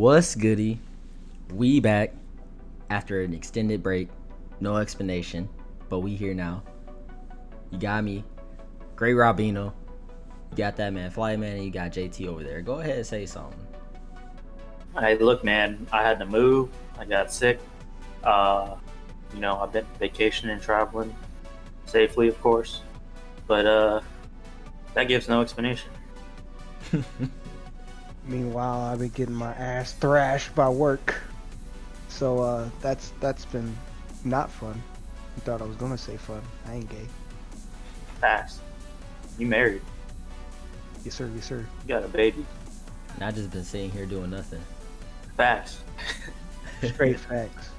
What's goody? We back after an extended break. No explanation, but we here now. You got me, Great Robino. You got that man, Flyman, and you got JT over there. Go ahead and say something. Hey, look, man, I had to move. I got sick. I've been vacationing and traveling safely, of course, but that gives no explanation. Meanwhile, I've been getting my ass thrashed by work, so that's been not fun. You thought I was gonna say fun. I ain't gay. Fast. You married. Yes sir, yes sir. You got a baby. And I just been sitting here doing nothing. Fast. Straight facts.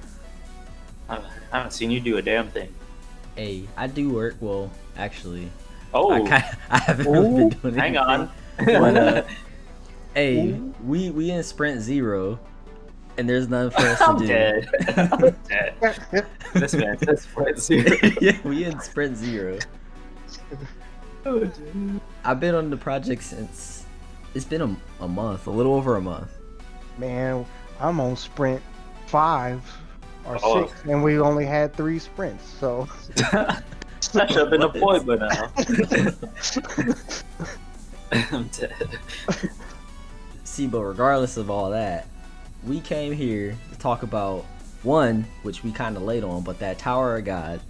I haven't seen you do a damn thing. Hey, I do work. Well, actually, Oh, I haven't really been doing hang anything. on. But, hey, we in sprint 0, and there's nothing for us to I'm do. dead. I'm dead. This man says sprint 0. Yeah, we in sprint 0. Oh, dude. I've been on the project since it's been a month, a little over a month. Man, I'm on sprint 5 or Oh. 6, and we only had 3 sprints. So I should have been deployed by now. I'm dead. See, but regardless of all that, we came here to talk about one, which we kind of late on, but that Tower of God,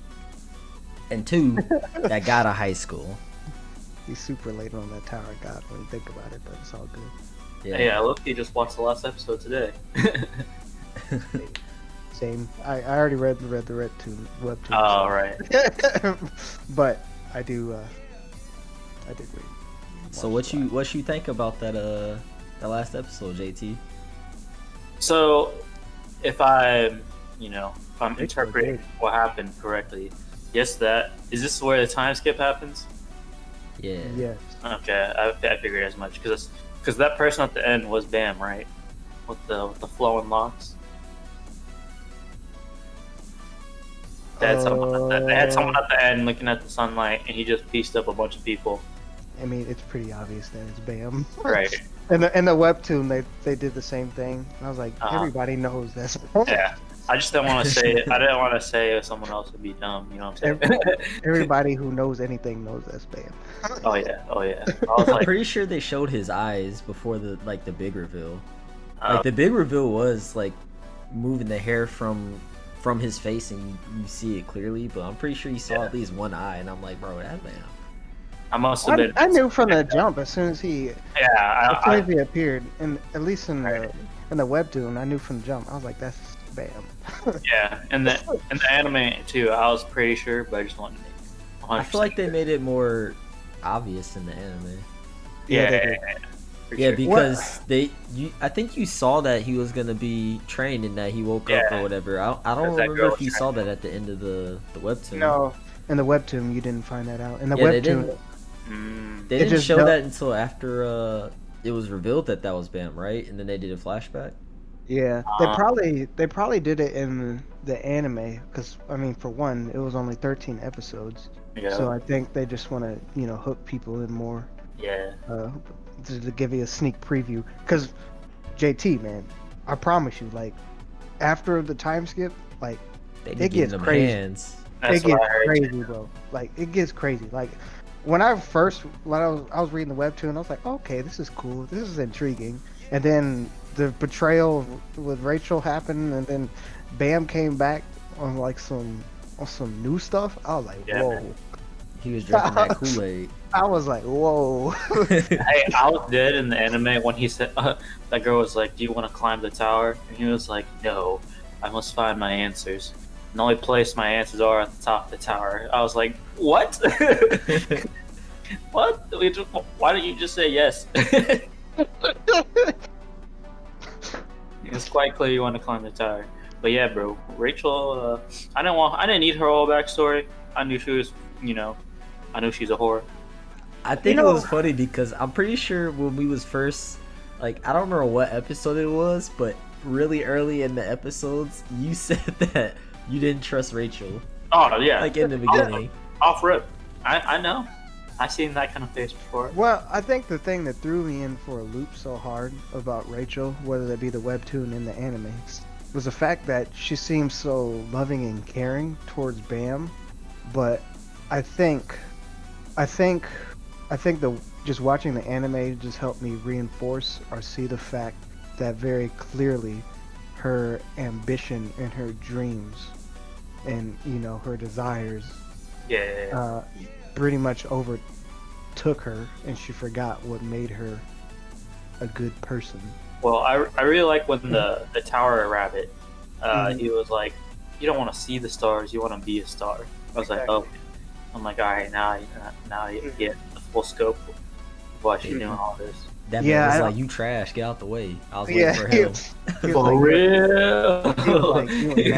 and 2, that God of High School. he's super late on that Tower of God when you think about it, but it's all good. Hey, I looked. Just watched the last episode today. Same. I already read the Webtoon. Oh, right. But I do read. So what you think about that last episode, JT? So, if I'm It's interpreting good. what happened correctly, yes, that is this where the time skip happens? Yeah. Yes. Okay, I figured as much because that person at the end was Bam, right? With the flowing locks. They had someone at the end looking at the sunlight, and he just pieced up a bunch of people. I mean, it's pretty obvious that it's Bam. Right. In the Webtoon, they did the same thing. And I was like, Uh-huh. everybody knows that's. Yeah. I just didn't want to say it. I didn't want to say if someone else would be dumb. You know what I'm saying? Everybody who knows anything knows that's Bam. Oh yeah. I was I'm like, pretty sure they showed his eyes before the big reveal. oh, Like the big reveal was like moving the hair from his face, and you see it clearly. But I'm pretty sure you saw at least one eye, and I'm like, bro, that's Bam. I must have been. I knew from the jump as soon as he appeared, and at least in the Webtoon, I knew from the jump. I was like, that's Bam. Yeah, and the anime too. I was pretty sure, but I just wanted to make. 100% I feel like they made it more obvious in the anime. Yeah, they did. for Yeah, sure. because I think you saw that he was gonna be trained and that he woke up or Yeah. whatever. I don't Because that remember girl if you was saw that at the end of the webtoon. No, in the Webtoon, you didn't find that out. In the Yeah, they Webtoon, didn't. Mm, They It didn't just show don't- that until after it was revealed that was Bam, right? And then they did a flashback. yeah, they probably did it in the anime because I mean, for one, it was only 13 episodes, yeah, so I think they just want to hook people in more. yeah. To give you a sneak preview, because JT, man, I promise you, like after the time skip, like They It be gets getting them crazy. hands. That's it gets what I heard. crazy, bro. Like it gets crazy. Like when I was reading the webtoon, I was like, okay, this is cool, this is intriguing, and then the betrayal with Rachel happened, and then Bam came back on some new stuff. I was like, Yeah, whoa. man. He was drinking that Kool-Aid. I was like, whoa. Hey, I was dead in the anime when he said that girl was like, "Do you want to climb the tower?" And he was like, "No, I must find my answers. And the only place my answers are at the top of the tower." I was like, "What? What? Why don't you just say yes?" It's quite clear you want to climb the tower. But yeah, bro, Rachel. I didn't need her whole backstory. I knew she was, I knew she's a whore. I think it was funny because I'm pretty sure when we was first, like, I don't remember what episode it was, but really early in the episodes, you said that you didn't trust Rachel. Oh yeah, Like in the beginning. off rip. I know. I've seen that kind of face before. Well, I think the thing that threw me in for a loop so hard about Rachel, whether that be the webtoon and the anime, was the fact that she seems so loving and caring towards Bam, but I think, I think, I think the just watching the anime just helped me reinforce or see the fact that very clearly her ambition and her dreams and her desires Yeah. pretty much overtook her, and she forgot what made her a good person. Well, I really like when the Tower Rabbit, he was like, you don't want to see the stars, you want to be a star. I was like, oh. I'm like, all right, now you get the full scope of why she's doing all this. That man was like, you trash, get out the way. I was waiting for him. For real. He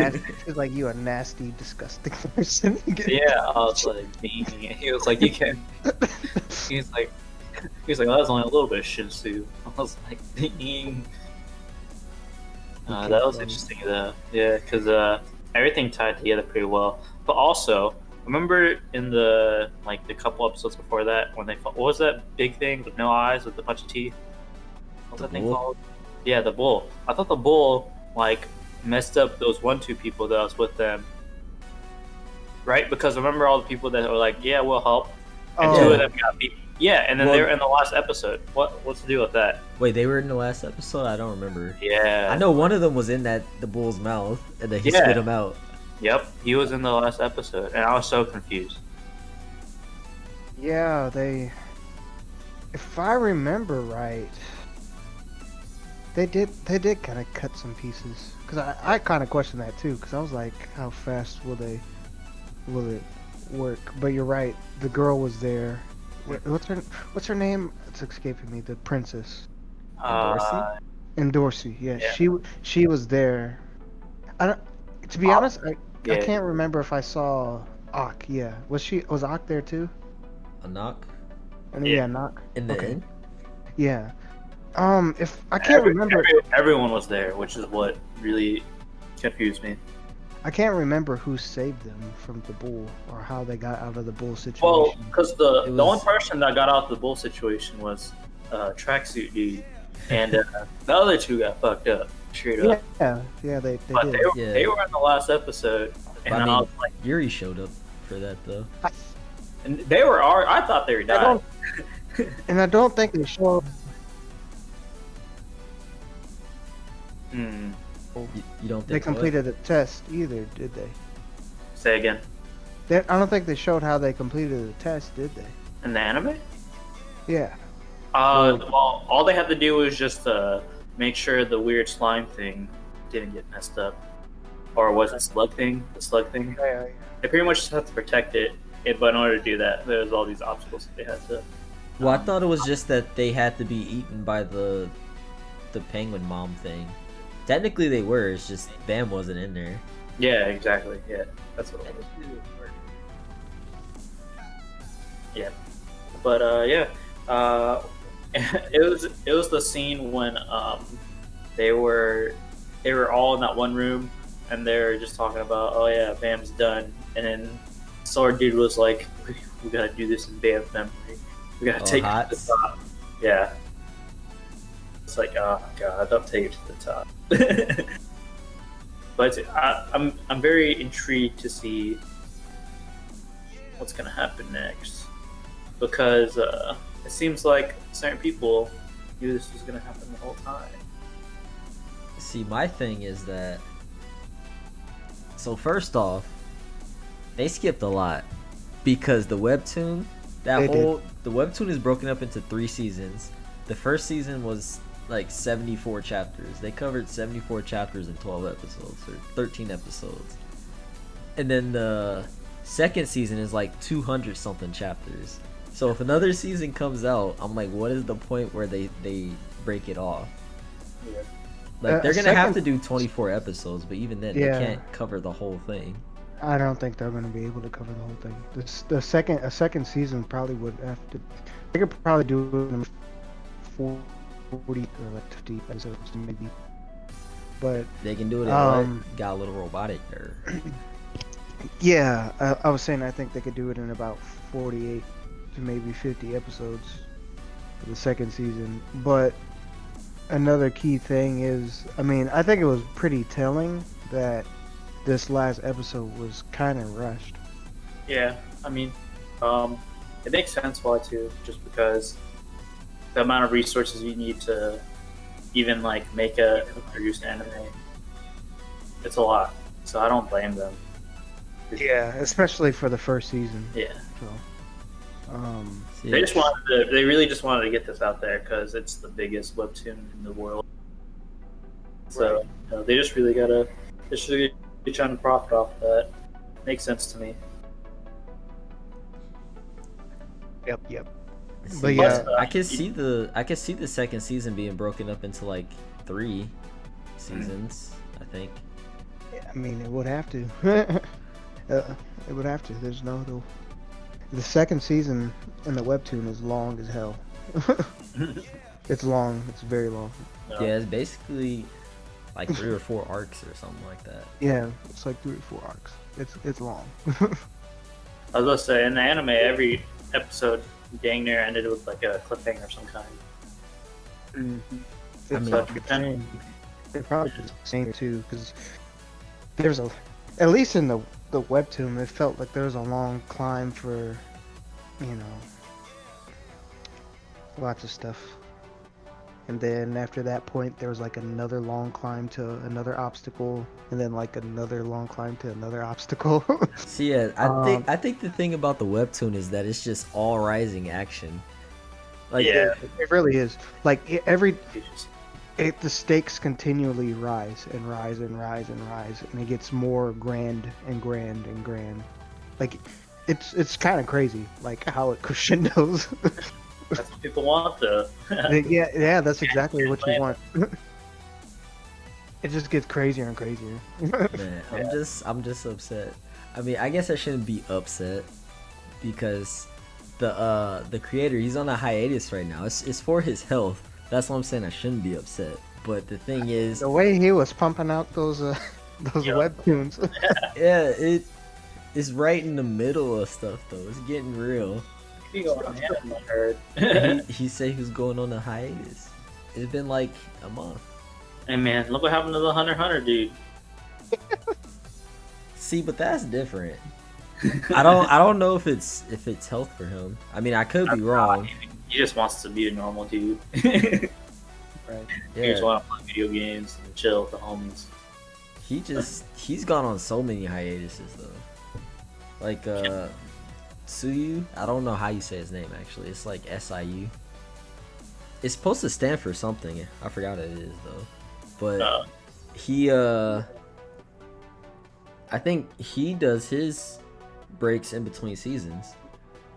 was like, you a nasty, disgusting person. Yeah, I was like, dang. He was like, you can't. He's like, well, that's only a little bit of Shinsu. I was like, dang. That was interesting though. Yeah, because everything tied together pretty well. But also, remember in the couple episodes before that when what was that big thing with no eyes with a bunch of teeth? What was that thing called? Yeah, the bull. I thought the bull messed up those 1-2 people that was with them, right? Because remember all the people that were like, yeah, we'll help, and 2 of them got beat. Yeah, and then they were in the last episode. What's the deal with that? Wait, they were in the last episode? I don't remember. Yeah, I know one of them was in the bull's mouth, and then he spit him out. Yep, he was in the last episode, and I was so confused. Yeah, if I remember right, they did kind of cut some pieces. Because I kind of questioned that too, because I was like, how fast will it work? But you're right, the girl was there. What's her name? It's escaping me. The princess. Dorsey. Yeah, she was there. To be honest, I can't remember if I saw Ak. Yeah, was Ak there too? Anak? Yeah, Anak. In the end? Yeah. If I can't remember, everyone was there, which is what really confused me. I can't remember who saved them from the bull or how they got out of the bull situation. Well, because the one person that got out of the bull situation was tracksuit dude, and the other 2 got fucked up. Straight up. Yeah, they did. They were in the last episode, and I was like, Yuri showed up for that though. And they were I thought they were dying. And I don't think they showed. You don't think they completed the test either, did they? Say again. I don't think they showed how they completed the test, did they? In the anime? Yeah. Well, all they had to do was just make sure the weird slime thing didn't get messed up. Or was it slug thing? The slug thing? Yeah. They pretty much just have to protect it. But in order to do that, there's all these obstacles that they had to. Well, I thought it was just that they had to be eaten by the penguin mom thing. Technically, they were. It's just Bam wasn't in there. Yeah, exactly. Yeah, that's what it was. Yeah, but it was the scene when they were all in that one room and they were just talking about, oh yeah, Bam's done, and then Sword Dude was like, we gotta do this in Bam's memory. We gotta take it to the top. Yeah. It's like, oh god, don't take it to the top. But I'm very intrigued to see what's gonna happen next, because it seems like certain people knew this was gonna happen the whole time. See, my thing is that, so first off, they skipped a lot because the webtoon, the webtoon is broken up into 3 seasons. The first season was like 74 chapters. They covered 74 chapters in 12 episodes or 13 episodes. And then the second season is like 200 something chapters. So if another season comes out, I'm like, what is the point where they break it off? Yeah. Like they're gonna have to do 24 episodes, but even then they can't cover the whole thing. I don't think they're gonna be able to cover the whole thing. A second season probably would have to. They could probably do it in 40 or like 50 episodes maybe. But they can do it in got a little robotic there. Yeah, I was saying I think they could do it in about 48 to maybe 50 episodes for the second season. But another key thing is, I mean, I think it was pretty telling that this last episode was kind of rushed. Yeah, I mean, it makes sense why too, just because the amount of resources you need to even like make a produce anime, it's a lot. So I don't blame them. Yeah, especially for the first season. Yeah, So, they just wanted to. They really just wanted to get this out there because it's the biggest webtoon in the world. So Right. they just really gotta. They should be trying to profit off that. Makes sense to me. Yep. See, But yeah, I can see the second season being broken up into like 3 seasons. I think. I mean, it would have to. It would have to. There's no. The second season in the webtoon is long as hell. It's long. It's very long. Yeah, it's basically like 3 or 4 arcs or something like that. Yeah, it's like 3 or 4 arcs. It's long. I was gonna say in the anime, every episode dang near ended with like a cliffhanger of some kind. I mean, They're probably the same too, because there's at least in the webtoon, it felt like there was a long climb for, lots of stuff. And then after that point, there was like another long climb to another obstacle, and then like another long climb to another obstacle. See, yeah, I think the thing about the webtoon is that it's just all rising action. Like, Yeah. It really is. Like the stakes continually rise and rise and rise and rise, and it gets more grand and grand and grand. Like it's kind of crazy, like how it crescendos. That's what people want, though. yeah, that's exactly what you want. It just gets crazier and crazier. man, I'm just upset. I mean, I guess I shouldn't be upset because the creator, he's on a hiatus right now. It's for his health. That's what I'm saying. I shouldn't be upset. But the thing is, The way he was pumping out those webtoons. yeah, it is right in the middle of stuff though. It's getting real. You go on hand, I heard. He said he was going on a hiatus. It's been like a month. Hey man, look what happened to the Hunter x Hunter dude. See, but that's different. I don't know if it's health for him. I mean, I could be wrong. He just wants to be a normal dude. Right. He just Yeah, want to play video games and chill with the homies. he's gone on so many hiatuses though. Like Suyu, I don't know how you say his name actually. It's like SIU. It's supposed to stand for something. I forgot what it is though. But he I think he does his breaks in between seasons.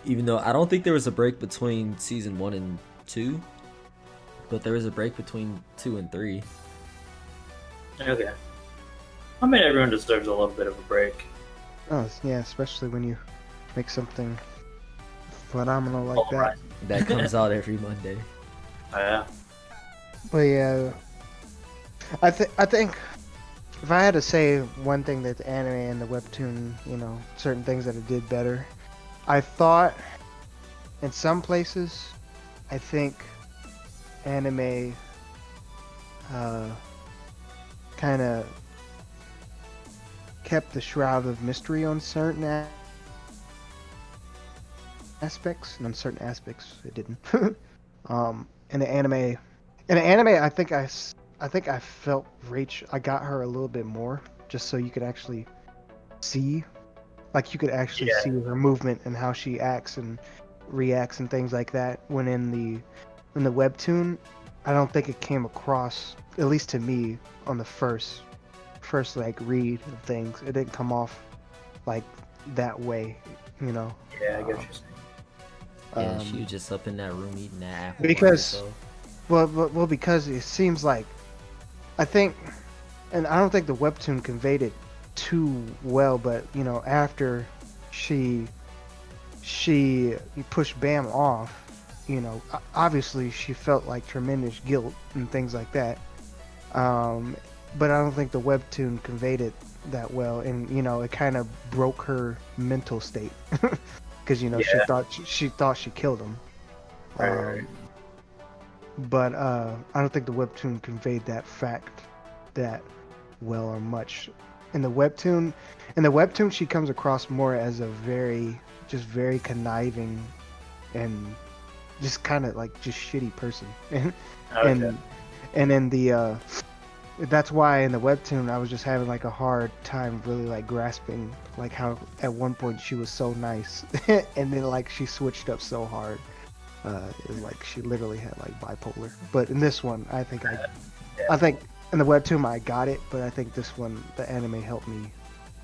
Even though I don't think there was a break between season 1 and 2, but there was a break between 2 and 3. Okay. I mean, everyone deserves a little bit of a break. Oh yeah, especially when you make something phenomenal like All that. right. That comes out every Monday. Yeah. But yeah, I think if I had to say one thing that the anime and the webtoon, certain things that it did better, I thought in some places, I think anime kind of kept the shroud of mystery on certain aspects, and on certain aspects it didn't. In the anime, I think I felt Rach. I got her a little bit more, just so you could actually see, like you could actually see her movement and how she acts and reacts and things like that. When in the webtoon, I don't think it came across, at least to me, on the first like read of things. It didn't come off like that way, Yeah, I get what you're saying. Yeah, she was just up in that room eating that apple. by Because- herself. Well, because it seems like, I think, and I don't think the webtoon conveyed it too well, but after she pushed Bam off, obviously she felt like tremendous guilt and things like that. But I don't think the webtoon conveyed it that well, and it kind of broke her mental state. because you know Yeah. she thought she killed him. Right. But I don't think the webtoon conveyed that fact that well or much. In the webtoon, she comes across more as a very conniving and just kind of like just shitty person. and Okay. and in the that's why in the webtoon I was just having like a hard time really like grasping like how at one point she was so nice and then like she switched up so hard. It was like she literally had like bipolar. But in this one, I think in the webtoon I got it, but I think this one the anime helped me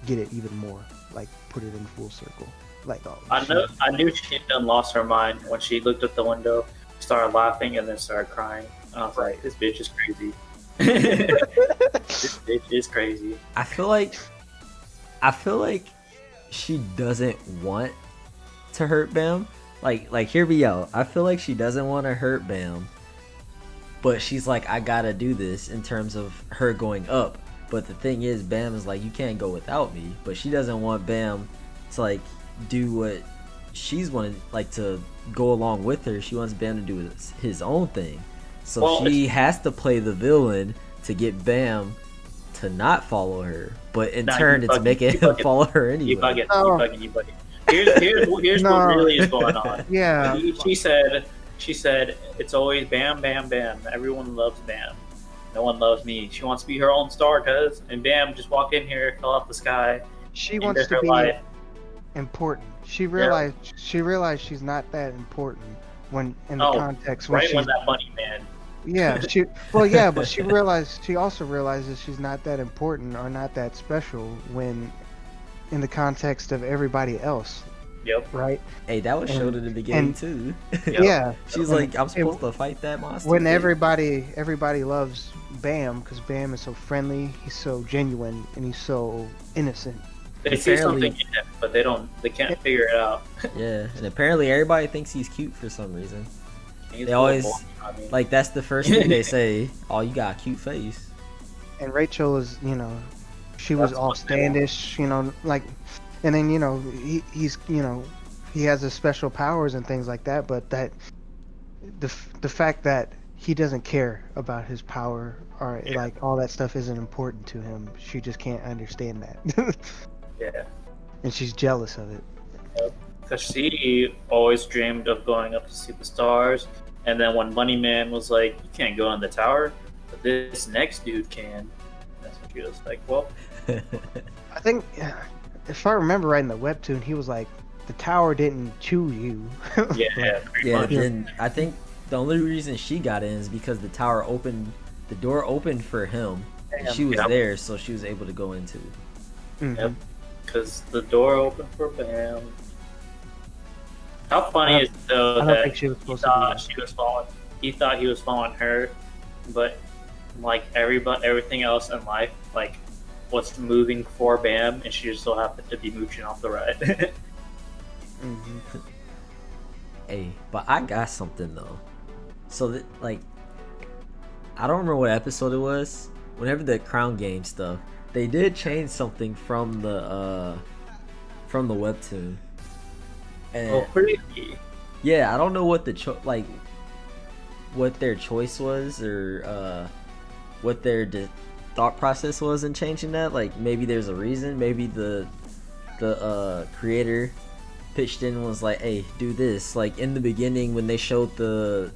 get it even more, like put it in full circle. Like oh, I knew she done lost her mind when she looked at the window, started laughing, and then started crying. And I was like, "This bitch is crazy. This bitch is crazy." I feel like she doesn't want to hurt Bam. Like hear me out. I feel like she doesn't want to hurt Bam, but she's like, I gotta do this in terms of her going up. But the thing is, Bam is like, you can't go without me. But she doesn't want Bam to like do what she's wanted, like to go along with her. She wants Bam to do his own thing. So Well, she has to play the villain to get Bam to not follow her. But in Nah, turn, you it's bugging, making you him bugging. follow her anyway. You bugging. Oh. You bugging. Here's No. what really is going on. Yeah. She said it's always Bam, Bam, Bam. Everyone loves Bam. No one loves me. She wants to be her own star, cuz. And Bam just walk in here, fell off the sky. She into wants to her be life. important. She realized she's not that important when in the Oh, context when Right she's when that bunny man. but she also realizes she's not that important or not that special when in the context of everybody else, Yep. right? Hey, that was showed in the beginning too. Yep. Yeah. She's And- like, I'm supposed and to fight that monster. when thing." everybody loves Bam because Bam is so friendly, he's so genuine, and he's so innocent. They see Apparently- something in him, but they can't figure it out. Yeah, and apparently everybody thinks he's cute for some reason. He's They always- horrible. I mean, Like that's the first thing they say. Oh, you got a cute face. And Rachel is, she was That's all what they want. standish, like, and then he's he has his special powers and things like that, but that the fact that he doesn't care about his power or like all that stuff isn't important to him. She just can't understand that, yeah. and she's jealous of it. Because she always dreamed of going up to see the stars, and then when Bunny Man was like, "You can't go in the tower, but this next dude can," that's when she was like, "Well, I think, if I remember right in the webtoon, he was like, the tower didn't choose you. yeah, pretty Yeah, much." then I think the only reason she got in is because the door opened for him. And she was Yep. there, so she was able to go into. Mhm. Yep. Because the door opened for Bam. How funny is it though I don't that think she was he supposed to be thought there. she was following? He thought he was following her, but like everything else in life, like was moving for Bam, and she just so happened to be mooching off the ride. Mhm. Hey, but I got something though. So that like, I don't remember what episode it was. Whenever the crown game stuff, they did change something from the webtoon. And Oh, pretty. yeah, I don't know what what their choice was or what their thought process was in changing that. Like maybe there's a reason. Maybe the creator pitched in and was like, "Hey, do this." Like in the beginning when they showed the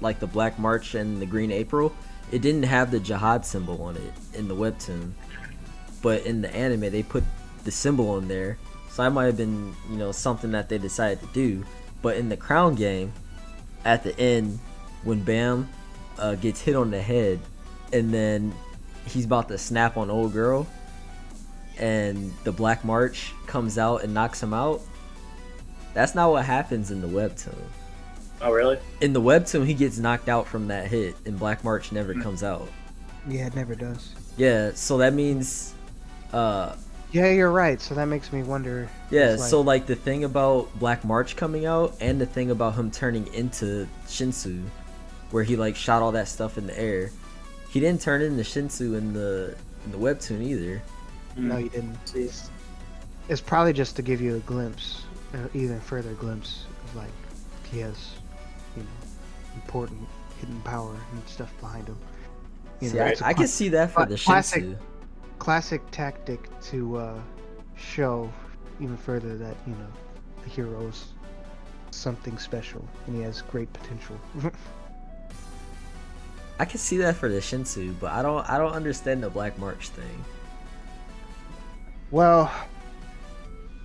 like the Black March and the Green April, it didn't have the jihad symbol on it in the webtoon, but in the anime they put the symbol on there. So that might have been, something that they decided to do. But in the crown game, at the end, when Bam gets hit on the head, and then he's about to snap on old girl, and the Black March comes out and knocks him out. That's not what happens in the webtoon. Oh, really? In the webtoon, he gets knocked out from that hit, and Black March never comes out. Yeah, it never does. Yeah, so that means, Yeah, you're right. So that makes me wonder. yeah, it's so like the thing about Black March coming out, and the thing about him turning into Shinsu, where he like shot all that stuff in the air, he didn't turn into Shinsu in the webtoon either. No, you didn't. It's probably just to give you a glimpse even further glimpse of like he has, important hidden power and stuff behind him. See, It's a I can see that for the classic Shinsu. classic tactic to show even further that the hero's something special and he has great potential. I can see that for the Shinsu, but I don't understand the Black March thing. Well,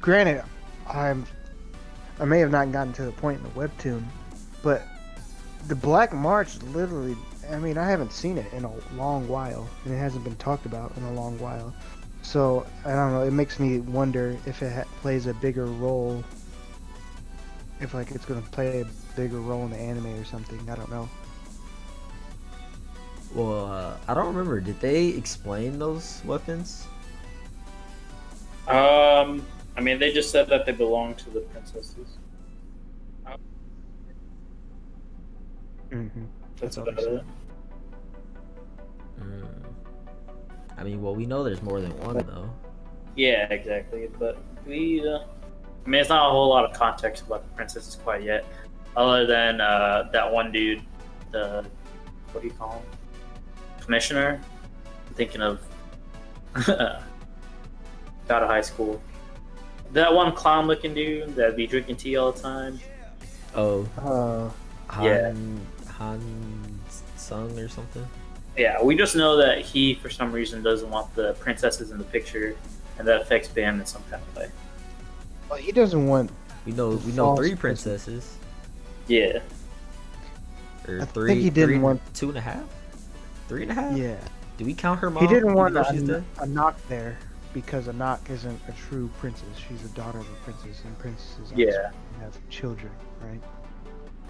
granted, I may have not gotten to the point in the webtoon, but the Black March literally, I mean, I haven't seen it in a long while, and it hasn't been talked about in a long while. So, I don't know, it makes me wonder if it plays a bigger role, if like it's going to play a bigger role in the anime or something. I don't know. Well, I don't remember. Did they explain those weapons? I mean, they just said that they belong to the princesses. Mm-hmm. That's all about they said. it. I mean, well, we know there's more than one though. Yeah, exactly. But I mean, it's not a whole lot of context about the princesses quite yet, other than that one dude, what do you call him? Commissioner. I'm thinking of out of high school. That one clown-looking dude that'd be drinking tea all the time. Oh, Yeah. Han Sung or something. Yeah, we just know that he, for some reason, doesn't want the princesses in the picture, and that affects Bam in some kind of way. Well, he doesn't want. We know False 3 princess. princesses. Yeah. Or I three. think he didn't three, want. 2.5. 3.5. Yeah. Do we count her mom? He didn't even want though she's dead? a knock there because a knock isn't a true princess. She's a daughter of a princess, and princesses Yeah. have children, right?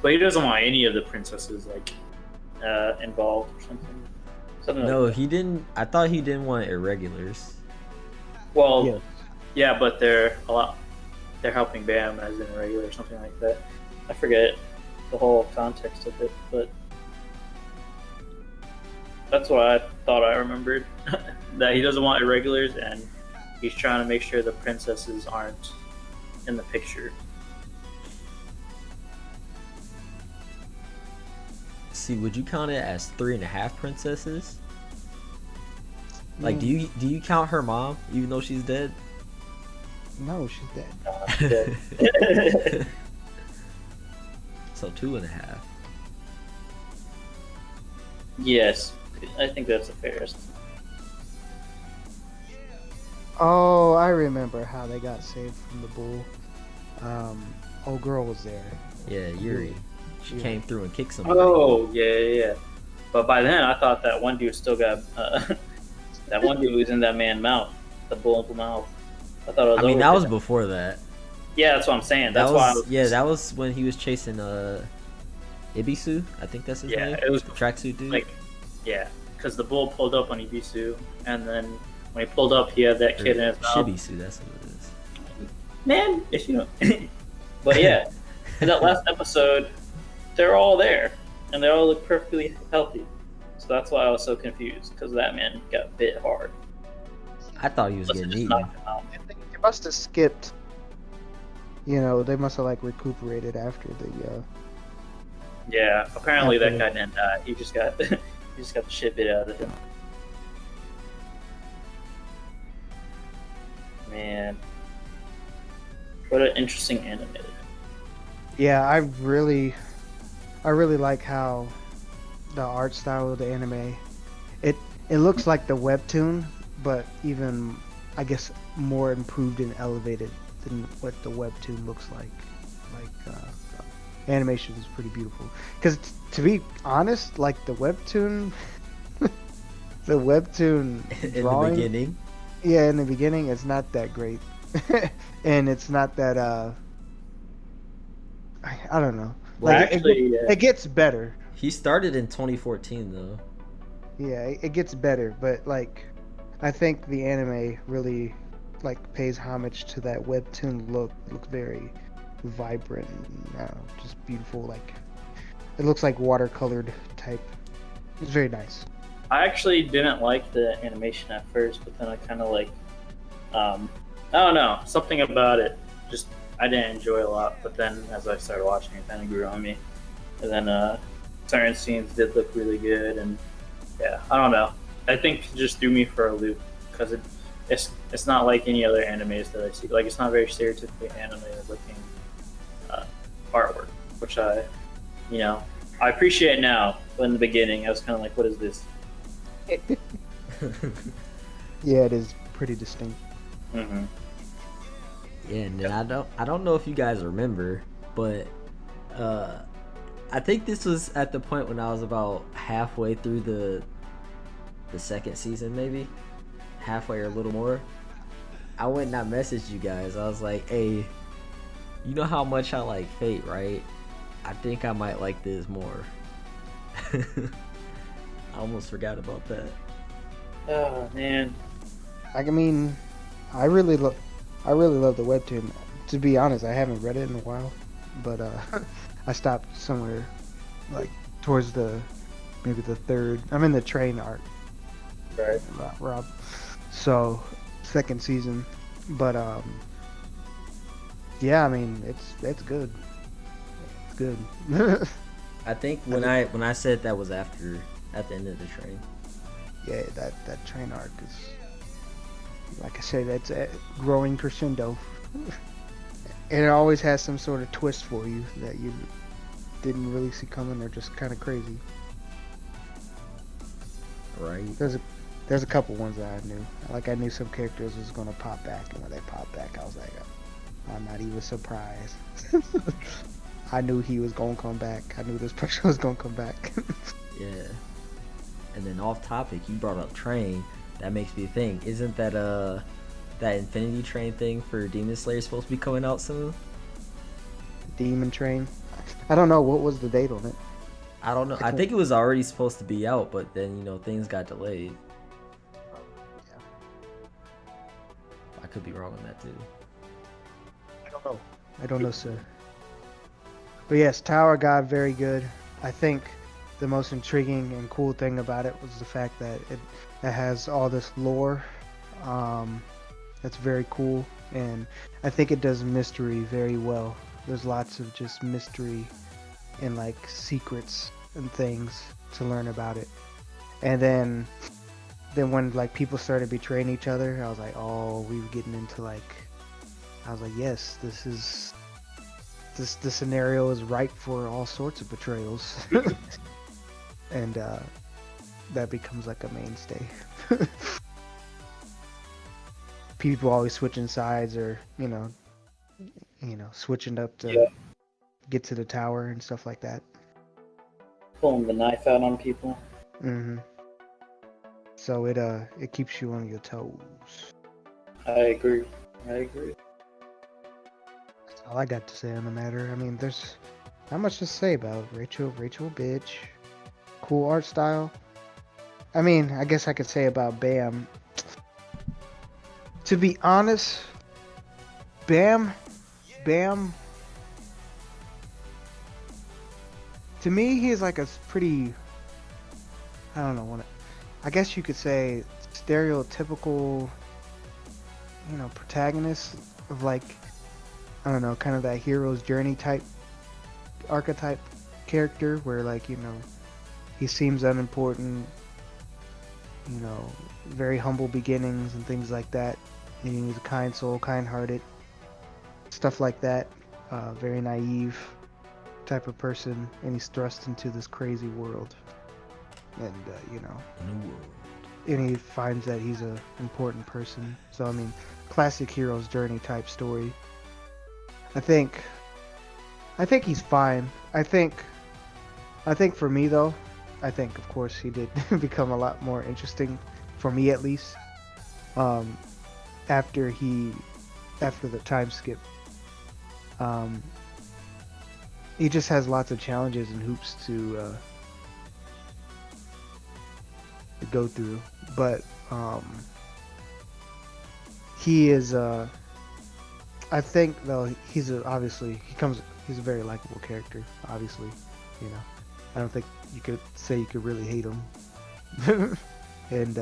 But he doesn't want any of the princesses, like, involved or something. No, like that. he didn't. I thought he didn't want irregulars. Well, Yeah. yeah, but they're helping Bam as in a regular or something like that. I forget the whole context of it, but that's what I thought I remembered. That he doesn't want irregulars, and he's trying to make sure the princesses aren't in the picture. See, would you count it as 3.5 princesses? Like, do you count her mom even though she's dead? No, she's dead. So 2.5. Yes, I think that's the fairest. Oh, I remember how they got saved from the bull. Old girl was there. Yeah, Yuri. She Yeah. came through and kicked somebody. Oh, yeah. But by then, I thought that one dude still got that one dude was in that man's mouth, the bull mouth. I thought it was. I mean, over that was there. before that. Yeah, that's what I'm saying. That's That why. was, yeah, that was when he was chasing Ibisu. I think that's his name. It was the tracksuit dude. like, yeah, because the bull pulled up on Ibisu, and then when he pulled up, he had that kid in his mouth. Shibisu, that's what it is. Man, if you know. But yeah, in that last episode, they're all there, and they all look perfectly healthy. So that's why I was so confused, because that man got bit hard. I thought he was Unless it getting just eaten. knocked him out. They must have skipped. They must have like recuperated after the. Yeah, apparently that After- guy didn't die. He just got the shit bit out of him. Man, what an interesting anime. Yeah, I really like how the art style of the anime. It looks like the webtoon, but even I guess more improved and elevated than what the webtoon looks like. Like animation is pretty beautiful. Because to be honest, like the webtoon, the webtoon In drawing, the beginning. yeah, in the beginning, it's not that great, and it's not that I don't know. Well, Like actually, it gets better. He started in 2014 though. Yeah, it gets better, but like, I think the anime really like pays homage to that webtoon look. It looks very vibrant, and, just beautiful. Like, it looks like watercolored type. It's very nice. I actually didn't like the animation at first, but then I kind of like, I don't know, something about it just I didn't enjoy a lot, but then as I started watching, it kind of grew on me. And then certain scenes did look really good, and yeah, I don't know. I think it just threw me for a loop because it's not like any other animes that I see. Like it's not very stereotypically anime looking uh, artwork, which you know, I appreciate now. But in the beginning, I was kind of like, "What is this?" Yeah, it is pretty distinct. Mm-hmm. Yeah, and then I don't know if you guys remember, but I think this was at the point when I was about halfway through the second season, maybe halfway or a little more. I went and I messaged you guys. I was like, "Hey, you know how much I like Fate, right? I think I might like this more." I almost forgot about that. Oh man. I mean, I really love the webtoon. To be honest, I haven't read it in a while, but I stopped somewhere like towards maybe the third. I'm in the train arc, Right. Rob. So second season, but yeah, I mean it's good. It's good. I think when I said that was at the end of the train. Yeah, that train arc is, like I said, that's a growing crescendo, and it always has some sort of twist for you that you didn't really see coming, or just kind of crazy. Right. There's a couple ones that I knew. Like I knew some characters was gonna pop back, and when they popped back, I was like, I'm not even surprised. I knew he was gonna come back. I knew this person was gonna come back. Yeah. And then off topic, you brought up Train. That makes me think. Isn't that that Infinity Train thing for Demon Slayer supposed to be coming out soon? Demon Train. I don't know what was the date on it. I don't know. I think it was already supposed to be out, but then things got delayed. Yeah. I could be wrong on that too. I don't know, sir. But yes, Tower God, very good. I think the most intriguing and cool thing about it was the fact that it has all this lore. That's very cool, and I think it does mystery very well. There's lots of just mystery and like secrets and things to learn about it. And then when like people started betraying each other, I was like, oh, we were getting into like, I was like, yes, this scenario is ripe for all sorts of betrayals. And that becomes like a mainstay. People always switching sides, or switching up to get to the tower and stuff like that. Pulling the knife out on people. Mm-hmm. So it keeps you on your toes. I agree. That's all I got to say on the matter. I mean, there's not much to say about Rachel. Rachel, bitch. Cool art style. I mean, I guess I could say about Bam. To be honest, Bam. To me, he's like a pretty, I don't know, I guess you could say stereotypical, protagonist of like, I don't know, kind of that hero's journey type archetype character where like, he seems unimportant, very humble beginnings and things like that. And he's a kind soul, kind-hearted, stuff like that. Very naive type of person, and he's thrust into this crazy world. And and he finds that he's a important person. So I mean, classic hero's journey type story. I think he's fine. I think for me though, I think of course he did become a lot more interesting, for me at least, after the time skip. He just has lots of challenges and hoops to go through, but he is I think though he's a very likable character, obviously. I don't think you could say you could really hate him. And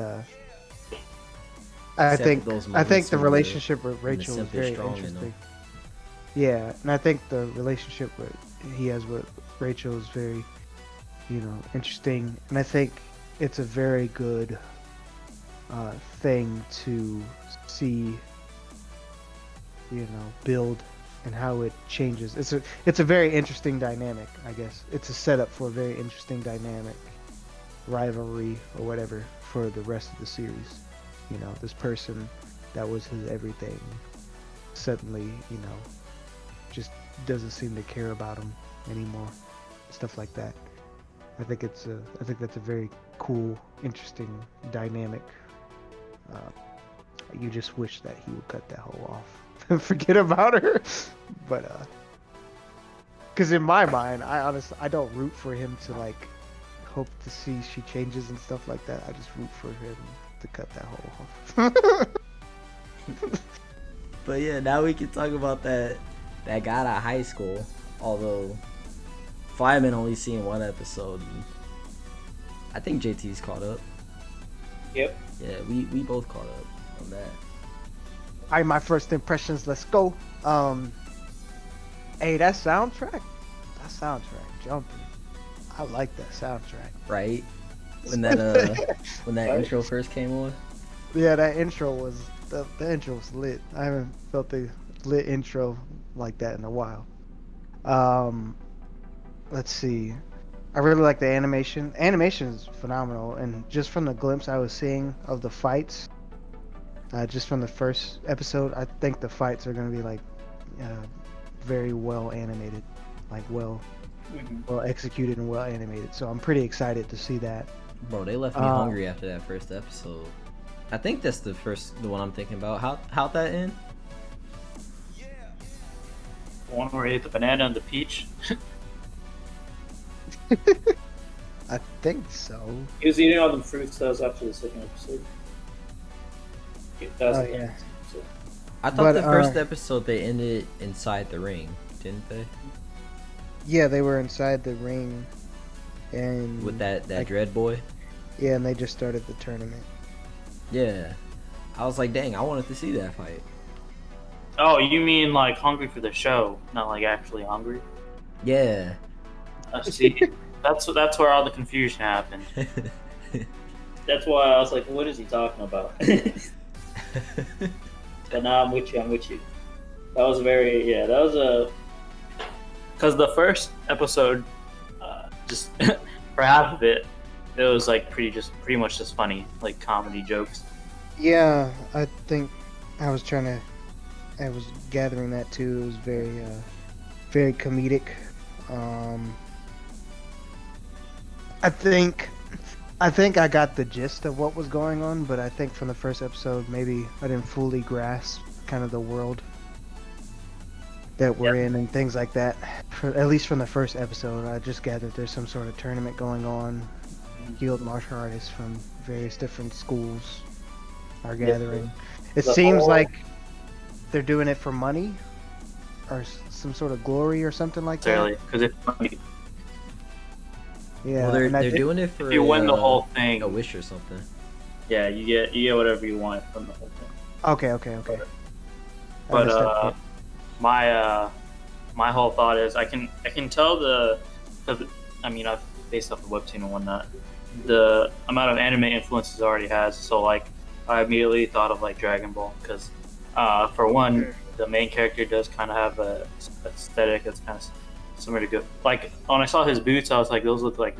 I think the relationship with Rachel is very interesting. Yeah, and I think the relationship with he has with Rachel is very, interesting, and I think it's a very good thing to see, build and how it changes. It's a very interesting dynamic, I guess. It's a setup for a very interesting dynamic, rivalry or whatever for the rest of the series. This person that was his everything suddenly, just doesn't seem to care about him anymore. Stuff like that. I think that's a very cool, interesting dynamic. You just wish that he would cut that hoe off and forget about her. But because in my mind, I don't root for him to like hope to see she changes and stuff like that. I just root for him to cut that hoe off. But yeah, now we can talk about that guy at high school. Although Fireman only seen one episode. I think JT's caught up. Yep. Yeah, we both caught up on that. Alright, my first impressions, let's go. Hey, that soundtrack jumping. I like that soundtrack. Right? When that intro first came on. Yeah, that intro was the intro was lit. I haven't felt a lit intro like that in a while. Let's see. I really like the animation. Animation is phenomenal, and just from the glimpse I was seeing of the fights, just from the first episode, I think the fights are going to be like very well animated, like well executed and well animated. So I'm pretty excited to see that. Bro, they left me hungry after that first episode. I think that's the one I'm thinking about. How'd that end? The one where he ate the banana and the peach. I think so. He was eating all the fruits. That was after the second episode. That was the yeah. episode. I thought the first episode they ended inside the ring, didn't they? Yeah, they were inside the ring, and With that dread boy. Yeah, and they just started the tournament. Yeah, I was like, dang, I wanted to see that fight. Oh, you mean like hungry for the show, not like actually hungry? Yeah. See, that's where all the confusion happened. That's why I was like, what is he talking about? But now I'm with you. That was because the first episode, just for half of it, it was like pretty much just funny, like comedy jokes. Yeah, I think I was gathering that too. It was very, very comedic. I think I got the gist of what was going on, but I think from the first episode, maybe I didn't fully grasp kind of the world that we're in and things like that. At least from the first episode, I just gathered there's some sort of tournament going on. Guild martial artists from various different schools are gathering. It seems like they're doing it for money or some sort of glory or something like that. Because Yeah, Well, they're doing it for if you win the whole thing, a wish or something. yeah, you get whatever you want from the whole thing. Okay. But my whole thought is I can tell I've based off the Webtoon and whatnot, the amount of anime influences it already has. So like I immediately thought of like Dragon Ball because for one, the main character does kind of have a aesthetic that's kind of similar to Goku. Like when I saw his boots, I was like, those look like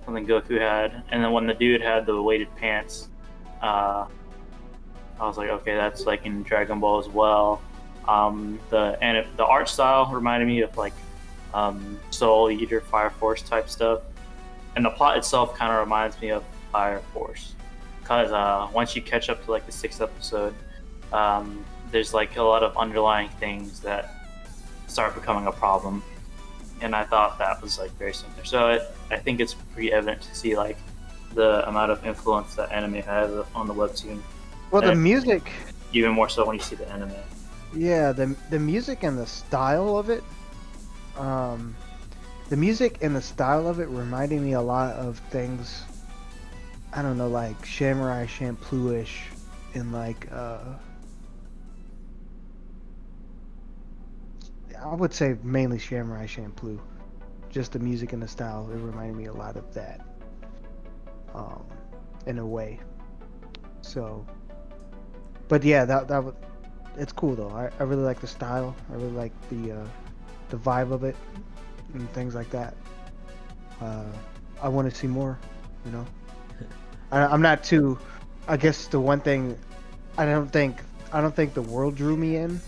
something Goku had. And then when the dude had the weighted pants, I was like, okay, that's like in Dragon Ball as well. The art style reminded me of like Soul Eater, Fire Force type stuff, and the plot itself kind of reminds me of Fire Force because once you catch up to like the 6th episode, there's like a lot of underlying things that start becoming a problem, and I thought that was like very similar. So I think it's pretty evident to see like the amount of influence that anime has on the webtoon. Well, the music, even more so when you see the anime. Yeah, the music and the style of it, reminded me a lot of things. I don't know, like Samurai Champloo-ish, in like I would say mainly Samurai Champloo. Just the music and the style, it reminded me a lot of that, um, in a way. So, but yeah, that was it's cool though. I really like the style. I really like the vibe of it and things like that. Uh, I want to see more. You know, I'm not too. I guess the one thing I don't think I don't think the world drew me in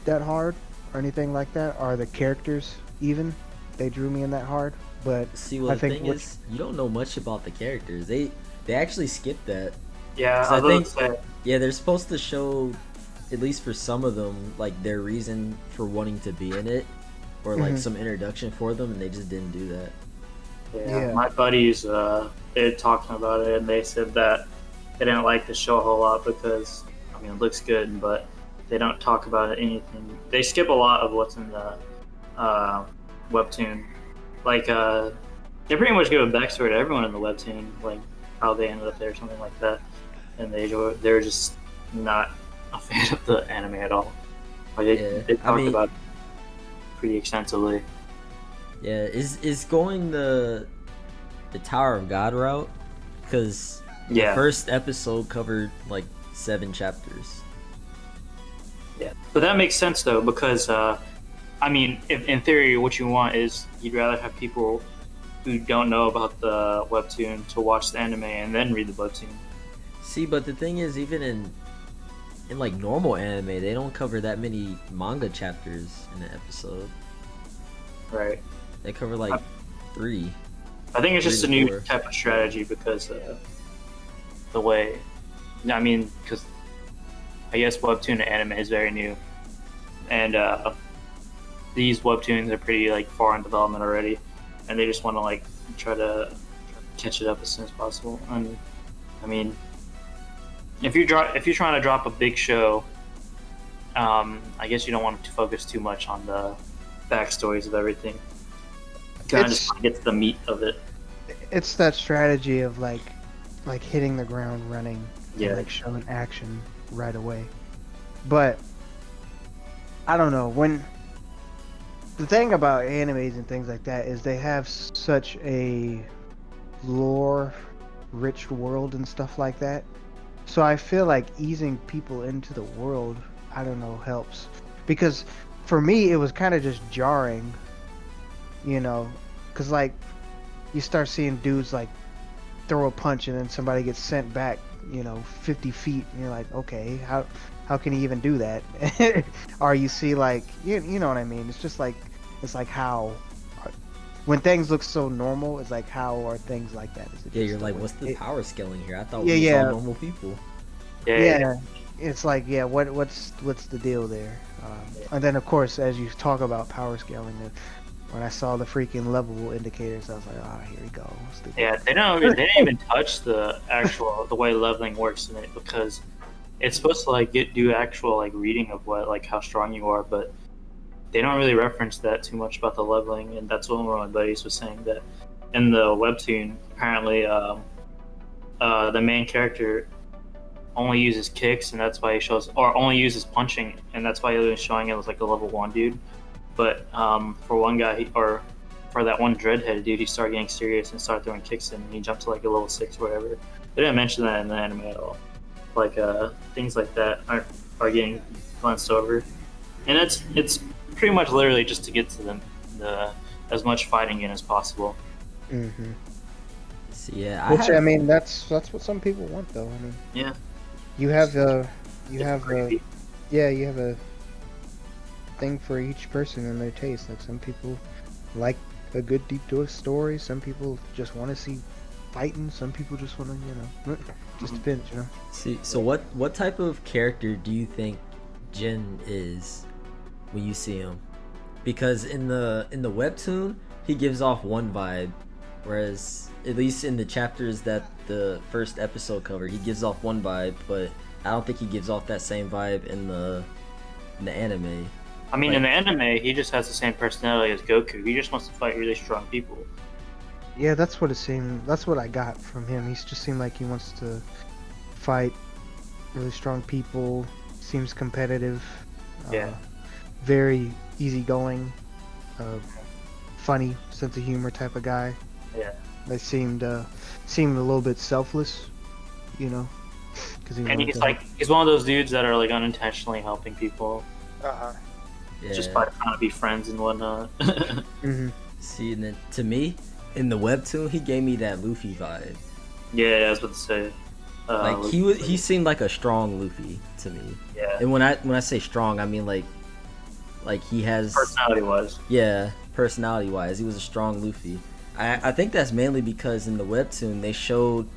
that hard or anything like that. Or the characters even they drew me in that hard. But See, I well, the think thing is, you don't know much about the characters. They actually skipped that. Yeah, 'Cause I I was think, about to say. yeah, they're supposed to show, at least for some of them, like their reason for wanting to be in it, or like Mhm. some introduction for them, and they just didn't do that. Yeah, Yeah. my buddies, they're talking about it, and they said that they didn't like the show a whole lot because, I mean, it looks good, but they don't talk about anything. They skip a lot of what's in the uh, webtoon. Like, they pretty much give a backstory to everyone in the webtoon, like how they ended up there, something like that. And they're just not a fan of the anime at all. Like Yeah, they I talked mean, about it pretty extensively. yeah, is going the Tower of God route, because the Yeah. first episode covered like 7 chapters. Yeah, but that makes sense though because I mean, if, in theory, what you want is you'd rather have people who don't know about the webtoon to watch the anime and then read the webtoon. See, but the thing is, even in like normal anime, they don't cover that many manga chapters in an episode. Right. They cover like 3. I think it's just a 3 to new 4. type of strategy because the way, I mean, because I guess webtoon to anime is very new, and these webtoons are pretty like far in development already, and they just want to like try to catch it up as soon as possible. And I mean, if you're trying to drop a big show, I guess you don't want to focus too much on the backstories of everything. Kind of It's just get to the meat of it. it's that strategy of like hitting the ground running Yeah. and like showing action right away. But I don't know, when the thing about animes and things like that is they have such a lore rich world and stuff like that. So I feel like easing people into the world, I don't know, helps. Because for me it was kind of just jarring, you know, cuz like you start seeing dudes like throw a punch and then somebody gets sent back, 50 feet, and you're like, okay, how can he even do that? Or you see like, you know what I mean? It's just like, it's like how when things look so normal, it's like how are things like that? Is it Yeah, just you're the like, way what's the it- power scaling here? I thought Yeah, we was yeah. all normal people. Yeah, it's like, yeah, what's the deal there? And then of course, as you talk about power scaling, when I saw the freaking level indicators, I was like, ah, here we go. Yeah, they didn't even touch the way leveling works in it because it's supposed to like do actual like reading of what like how strong you are, but they don't really reference that too much about the leveling, and that's what one of my buddies was saying that in the webtoon apparently the main character only uses kicks, and that's why he shows, or only uses punching, and that's why he was showing it was like a level 1 dude. But for one guy, or for that one dreadhead dude, he started getting serious and started throwing kicks in, and he jumped to like a level 6 or whatever. They didn't mention that in the anime at all. Like things like that are getting glanced over, and it's pretty much literally just to get to the as much fighting in as possible. Mm-hmm. See, yeah, Which I mean, that's what some people want, though. I mean, Yeah, you have a crazy. you have a thing for each person and their taste. Like some people like a good deep story. Some people just want to see fighting. Some people just want to, just depends. See, so what type of character do you think Jin is when you see him? Because in the webtoon, he gives off one vibe, whereas at least in the chapters that the first episode covered, he gives off one vibe, but I don't think he gives off that same vibe in the anime. I mean, Like- in the anime, he just has the same personality as Goku. He just wants to fight really strong people. Yeah, that's what it seemed. That's what I got from him. He just seemed like he wants to fight really strong people. Seems competitive. Yeah. Very easygoing, uh, funny sense of humor type of guy. Yeah. They seemed seemed a little bit selfless, you know, because he And wanted he's to. like he's one of those dudes that are like unintentionally helping people Uh-huh. Yeah. just by trying to be friends and whatnot. Hmm. See, and then to me, in the webtoon, he gave me that Luffy vibe. Yeah, I was about to say. Like he seemed like a strong Luffy to me. Yeah. And when I say strong, I mean like he has Personality wise. yeah, personality wise, he was a strong Luffy. I think that's mainly because in the webtoon they showed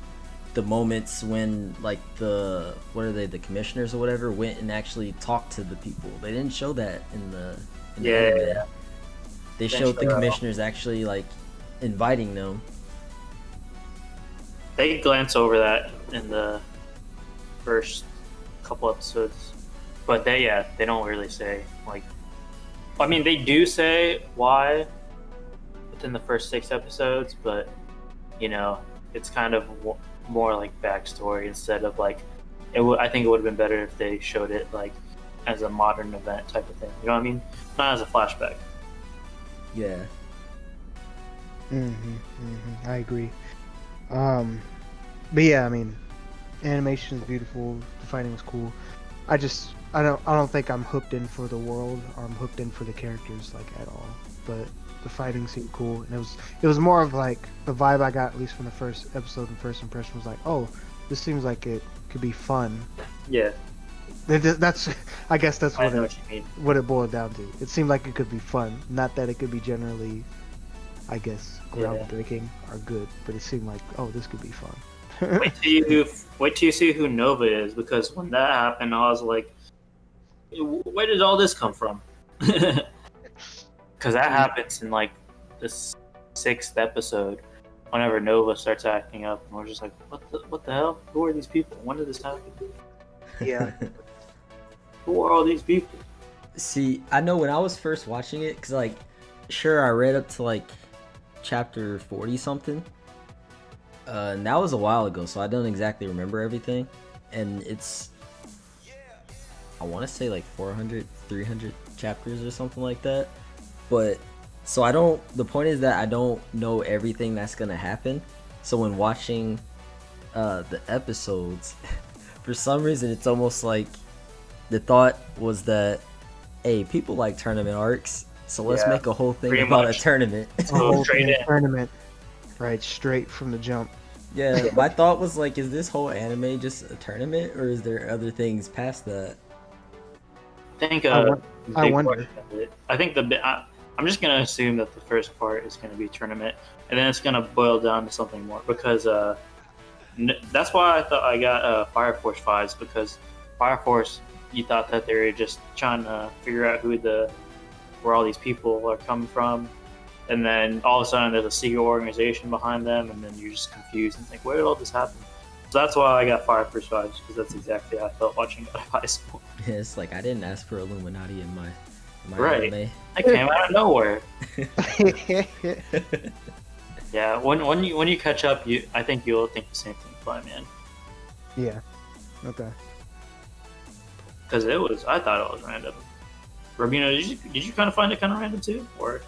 the moments when like the the commissioners or whatever went and actually talked to the people. They didn't show that in the anime. Yeah. They Didn't showed show the that at all. commissioners actually like inviting them. They glance over that in the first couple episodes, but they don't really say like. I mean, they do say why within the first 6 episodes, but you know, it's kind of more like backstory instead of like. I think it would have been better if they showed it like as a modern event type of thing. You know what I mean? Not as a flashback. Yeah. I agree. But yeah, I mean, animation is beautiful. The fighting was cool. I don't think I'm hooked in for the world or I'm hooked in for the characters like at all. But the fighting seemed cool, and it was more of like the vibe I got at least from the first episode. And first impression was like, oh, this seems like it could be fun. Yeah, That's I guess that's I know what you mean. what it boiled down to. It seemed like it could be fun, not that it could be generally, I guess, groundbreaking or good. But it seemed like, oh, this could be fun. Wait till you see who Nova is, because when that happened, I was like, where did all this come from? Because that happens in like the 6th episode, whenever Nova starts acting up, and we're just like, what the hell? Who are these people? When did this happen? Yeah. Who are all these people? See, I know when I was first watching it, because like, sure, I read up to like chapter 40 something. And that was a while ago, so I don't exactly remember everything. And it's, I want to say like 400, 300 chapters or something like that. But, so the point is that I don't know everything that's going to happen. So when watching the episodes, for some reason, it's almost like the thought was that, hey, people like tournament arcs, so let's make a whole thing pretty about much. a tournament. Oh, straight in. Tournament, right? Straight from the jump. Yeah, my thought was like, is this whole anime just a tournament, or is there other things past that? I think I wonder. I think I'm just gonna assume that the first part is gonna be tournament, and then it's gonna boil down to something more, because that's why I thought I got Fire Force vibes, because Fire Force, you thought that they were just trying to figure out where all these people are coming from, and then all of a sudden there's a secret organization behind them, and then you're just confused and think, where did all this happen? So that's why I got Fire Force vibes, because that's exactly how I felt watching High School. Yeah, it's like I didn't ask for Illuminati in my Right. anime. I came out of nowhere. Yeah, when you catch up, I think you'll think the same thing, Fly Man. Yeah. Okay. Because I thought it was random. Robino, did you kind of find it kind of random too, or?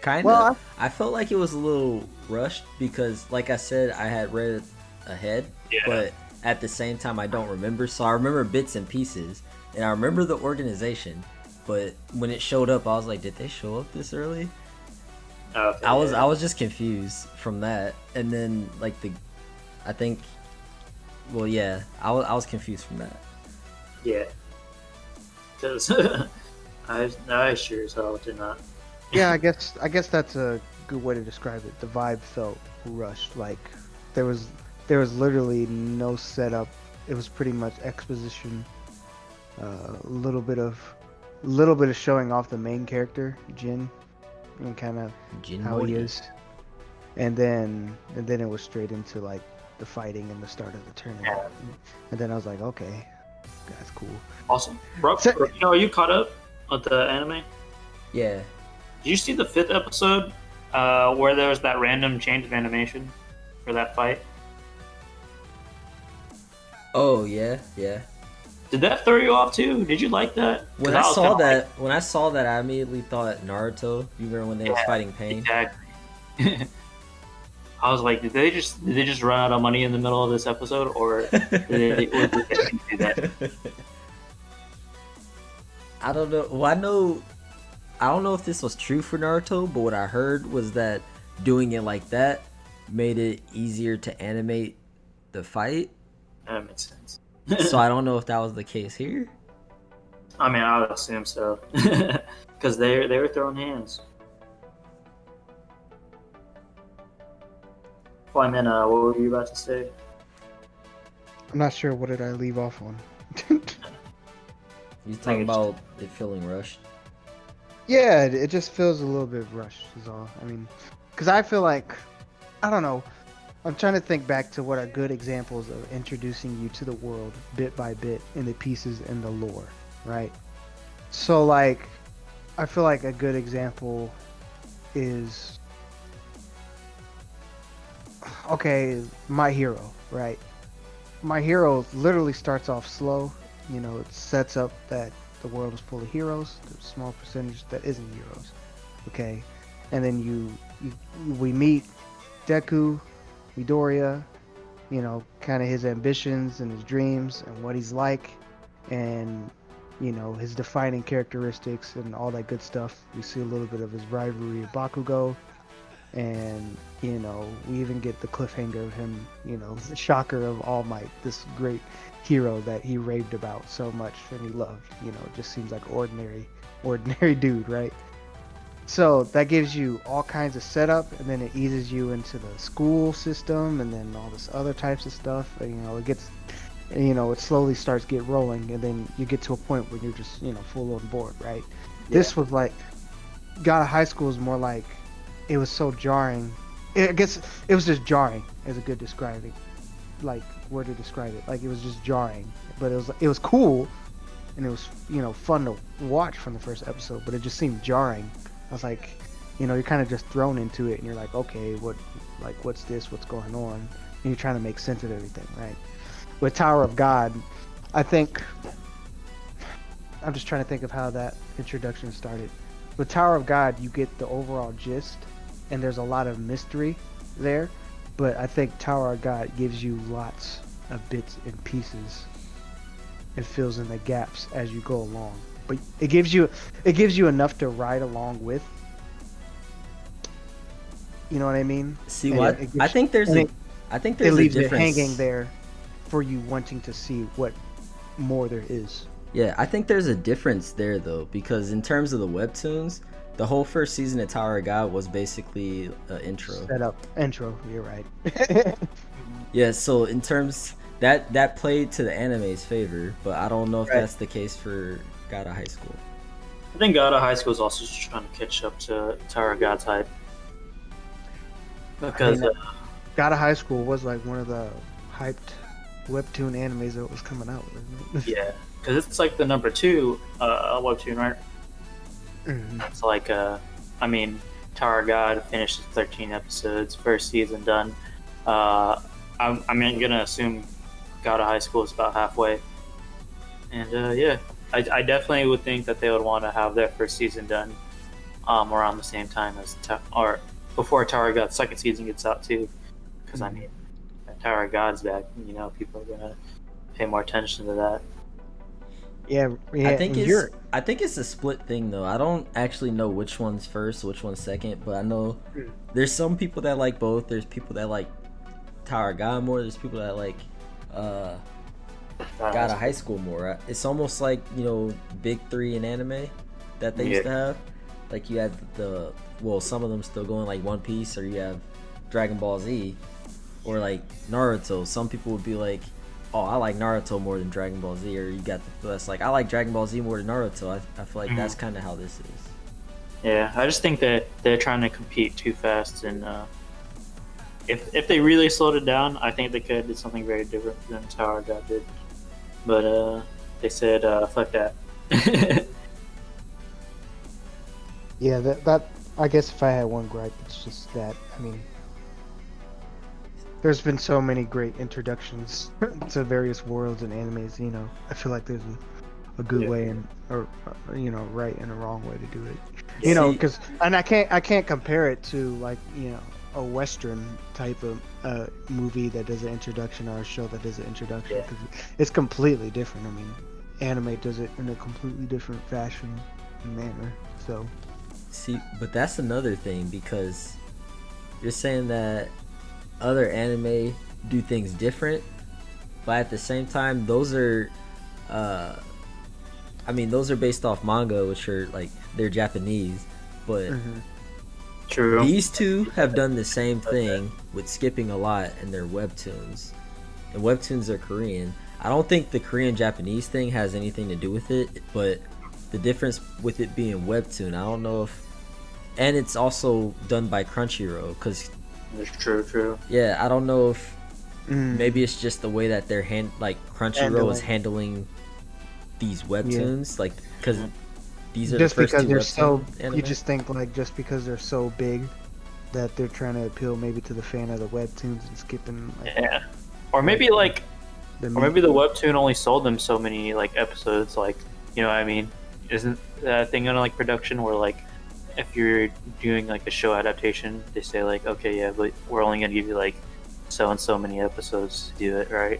Kind of. Well, I felt like it was a little rushed because, like I said, I had read it ahead, Yeah. but at the same time, I don't remember. So I remember bits and pieces, and I remember the organization. But when it showed up, I was like, "Did they show up this early?" Okay, I was just confused from that, and then like I think, well, yeah, I was confused from that. Yeah. Because I sure as hell did not. Yeah, I guess that's a good way to describe it. The vibe felt rushed. Like there was literally no setup. It was pretty much exposition. A little bit of showing off the main character, Jin, and kind of how he is, and then it was straight into like the fighting and the start of the tournament. Yeah. And then I was like, okay, that's cool. Awesome. Robino, are you caught up with the anime? Yeah. Did you see the 5th episode where there was that random change of animation for that fight? Oh yeah, yeah. Did that throw you off too? Did you like that? 'Cause When I was saw kinda like, that, I immediately thought Naruto. You remember when they was yeah, fighting Pain? exactly. I was like, did they just run out of money in the middle of this episode, or did they do that? I don't know. Well, I don't know if this was true for Naruto, but what I heard was that doing it like that made it easier to animate the fight. That makes sense. So I don't know if that was the case here. I mean, I would assume so, because they were throwing hands. Well, I mean, what were you about to say? I'm not sure what did I leave off on. You talking about it feeling rushed? Yeah, it just feels a little bit rushed, is all. I mean, because I feel like, I don't know. I'm trying to think back to what are good examples of introducing you to the world bit by bit in the pieces and the lore, right? So, like, I feel like a good example is, okay, My Hero, right? My Hero literally starts off slow. You know, it sets up that the world is full of heroes. There's a small percentage that isn't heroes. Okay, and then we meet Deku, Midoriya. You know, kind of his ambitions and his dreams and what he's like, and you know his defining characteristics and all that good stuff. We see a little bit of his rivalry with Bakugo, and you know we even get the cliffhanger of him. You know, the shocker of All Might, this great hero that he raved about so much and he loved. You know, just seems like ordinary dude, right? So that gives you all kinds of setup, and then it eases you into the school system, and then all this other types of stuff. And, you know, it slowly starts get rolling, and then you get to a point where you're just, you know, full on board, right? Yeah. This was like, God of High School is more like, it was so jarring. I guess it was just jarring as a good describing, like word to describe it. Like it was just jarring, but it was cool, and it was, you know, fun to watch from the first episode, but it just seemed jarring. I was like, you know, you're kind of just thrown into it, and you're like, okay, what's this? What's going on? And you're trying to make sense of everything, right? With Tower of God, I think, I'm just trying to think of how that introduction started. With Tower of God, you get the overall gist, and there's a lot of mystery there, but I think Tower of God gives you lots of bits and pieces. It fills in the gaps as you go along. But it gives you enough to ride along with. You know what I mean? See and what? I think there's it leaves a difference. It hanging there for you wanting to see what more there is. Yeah, I think there's a difference there though, because in terms of the webtoons, the whole first season of Tower of God was basically an intro. Set up intro. You're right. Yeah, so in terms that played to the anime's favor, but I don't know if that's the case for God of High School. I think God of High School is also just trying to catch up to Tower of God's hype. Because God of High School was like one of the hyped webtoon animes that was coming out. Yeah, because it's like the number 2 webtoon, right? Mm-hmm. It's like, I mean, Tower of God finished 13 episodes, first season done. I'm gonna assume God of High School is about halfway. And yeah, I definitely would think that they would want to have their first season done around the same time as or before Tower of God's second season gets out too. Because I mean, Tower of God's back. You know, people are gonna pay more attention to that. Yeah. I think it's a split thing though. I don't actually know which one's first, which one's second, but I know there's some people that like both. There's people that like Tower of God more. There's people that like God of High School more. It's almost like, you know, big 3 in anime that they used to have. Like you had some of them still going, like One Piece, or you have Dragon Ball Z, or like Naruto. Some people would be like, oh, I like Naruto more than Dragon Ball Z, or you got the people that's like, I like Dragon Ball Z more than Naruto. I feel like that's kind of how this is. Yeah, I just think that they're trying to compete too fast, and if they really slowed it down, I think they could have did something very different than Tower of God did. But they said, fuck that. Yeah, that I guess if I had one gripe, it's just that, I mean, there's been so many great introductions to various worlds and animes. I feel like there's a good Yeah. way and or right and a wrong way to do it. See, Because and I can't compare it to like a Western type of movie that does an introduction or a show that does an introduction Yeah. because it's completely different. I mean, anime does it in a completely different fashion and manner. So but that's another thing because you're saying that other anime do things different, but at the same time, those are, those are based off manga, which are like they're Japanese, but True. these two have done the same thing with skipping a lot in their webtoons, and webtoons are Korean. I don't think the Korean Japanese thing has anything to do with it, but the difference with it being webtoon, I don't know if, and it's also done by Crunchyroll, because It's true. yeah, I don't know if maybe it's just the way that they're Crunchyroll is handling these webtoons, like because these are just the first because two they're webtoon so anime. you just think like just because they're so big that they're trying to appeal maybe to the fan of the webtoons and skipping like Yeah. Or maybe like, the or maybe the webtoon only sold them so many like episodes. Like, you know what I mean? Isn't that thing on like production where like if you're doing like a show adaptation, they say like, okay, yeah, but we're only gonna give you like so and so many episodes to do it, right?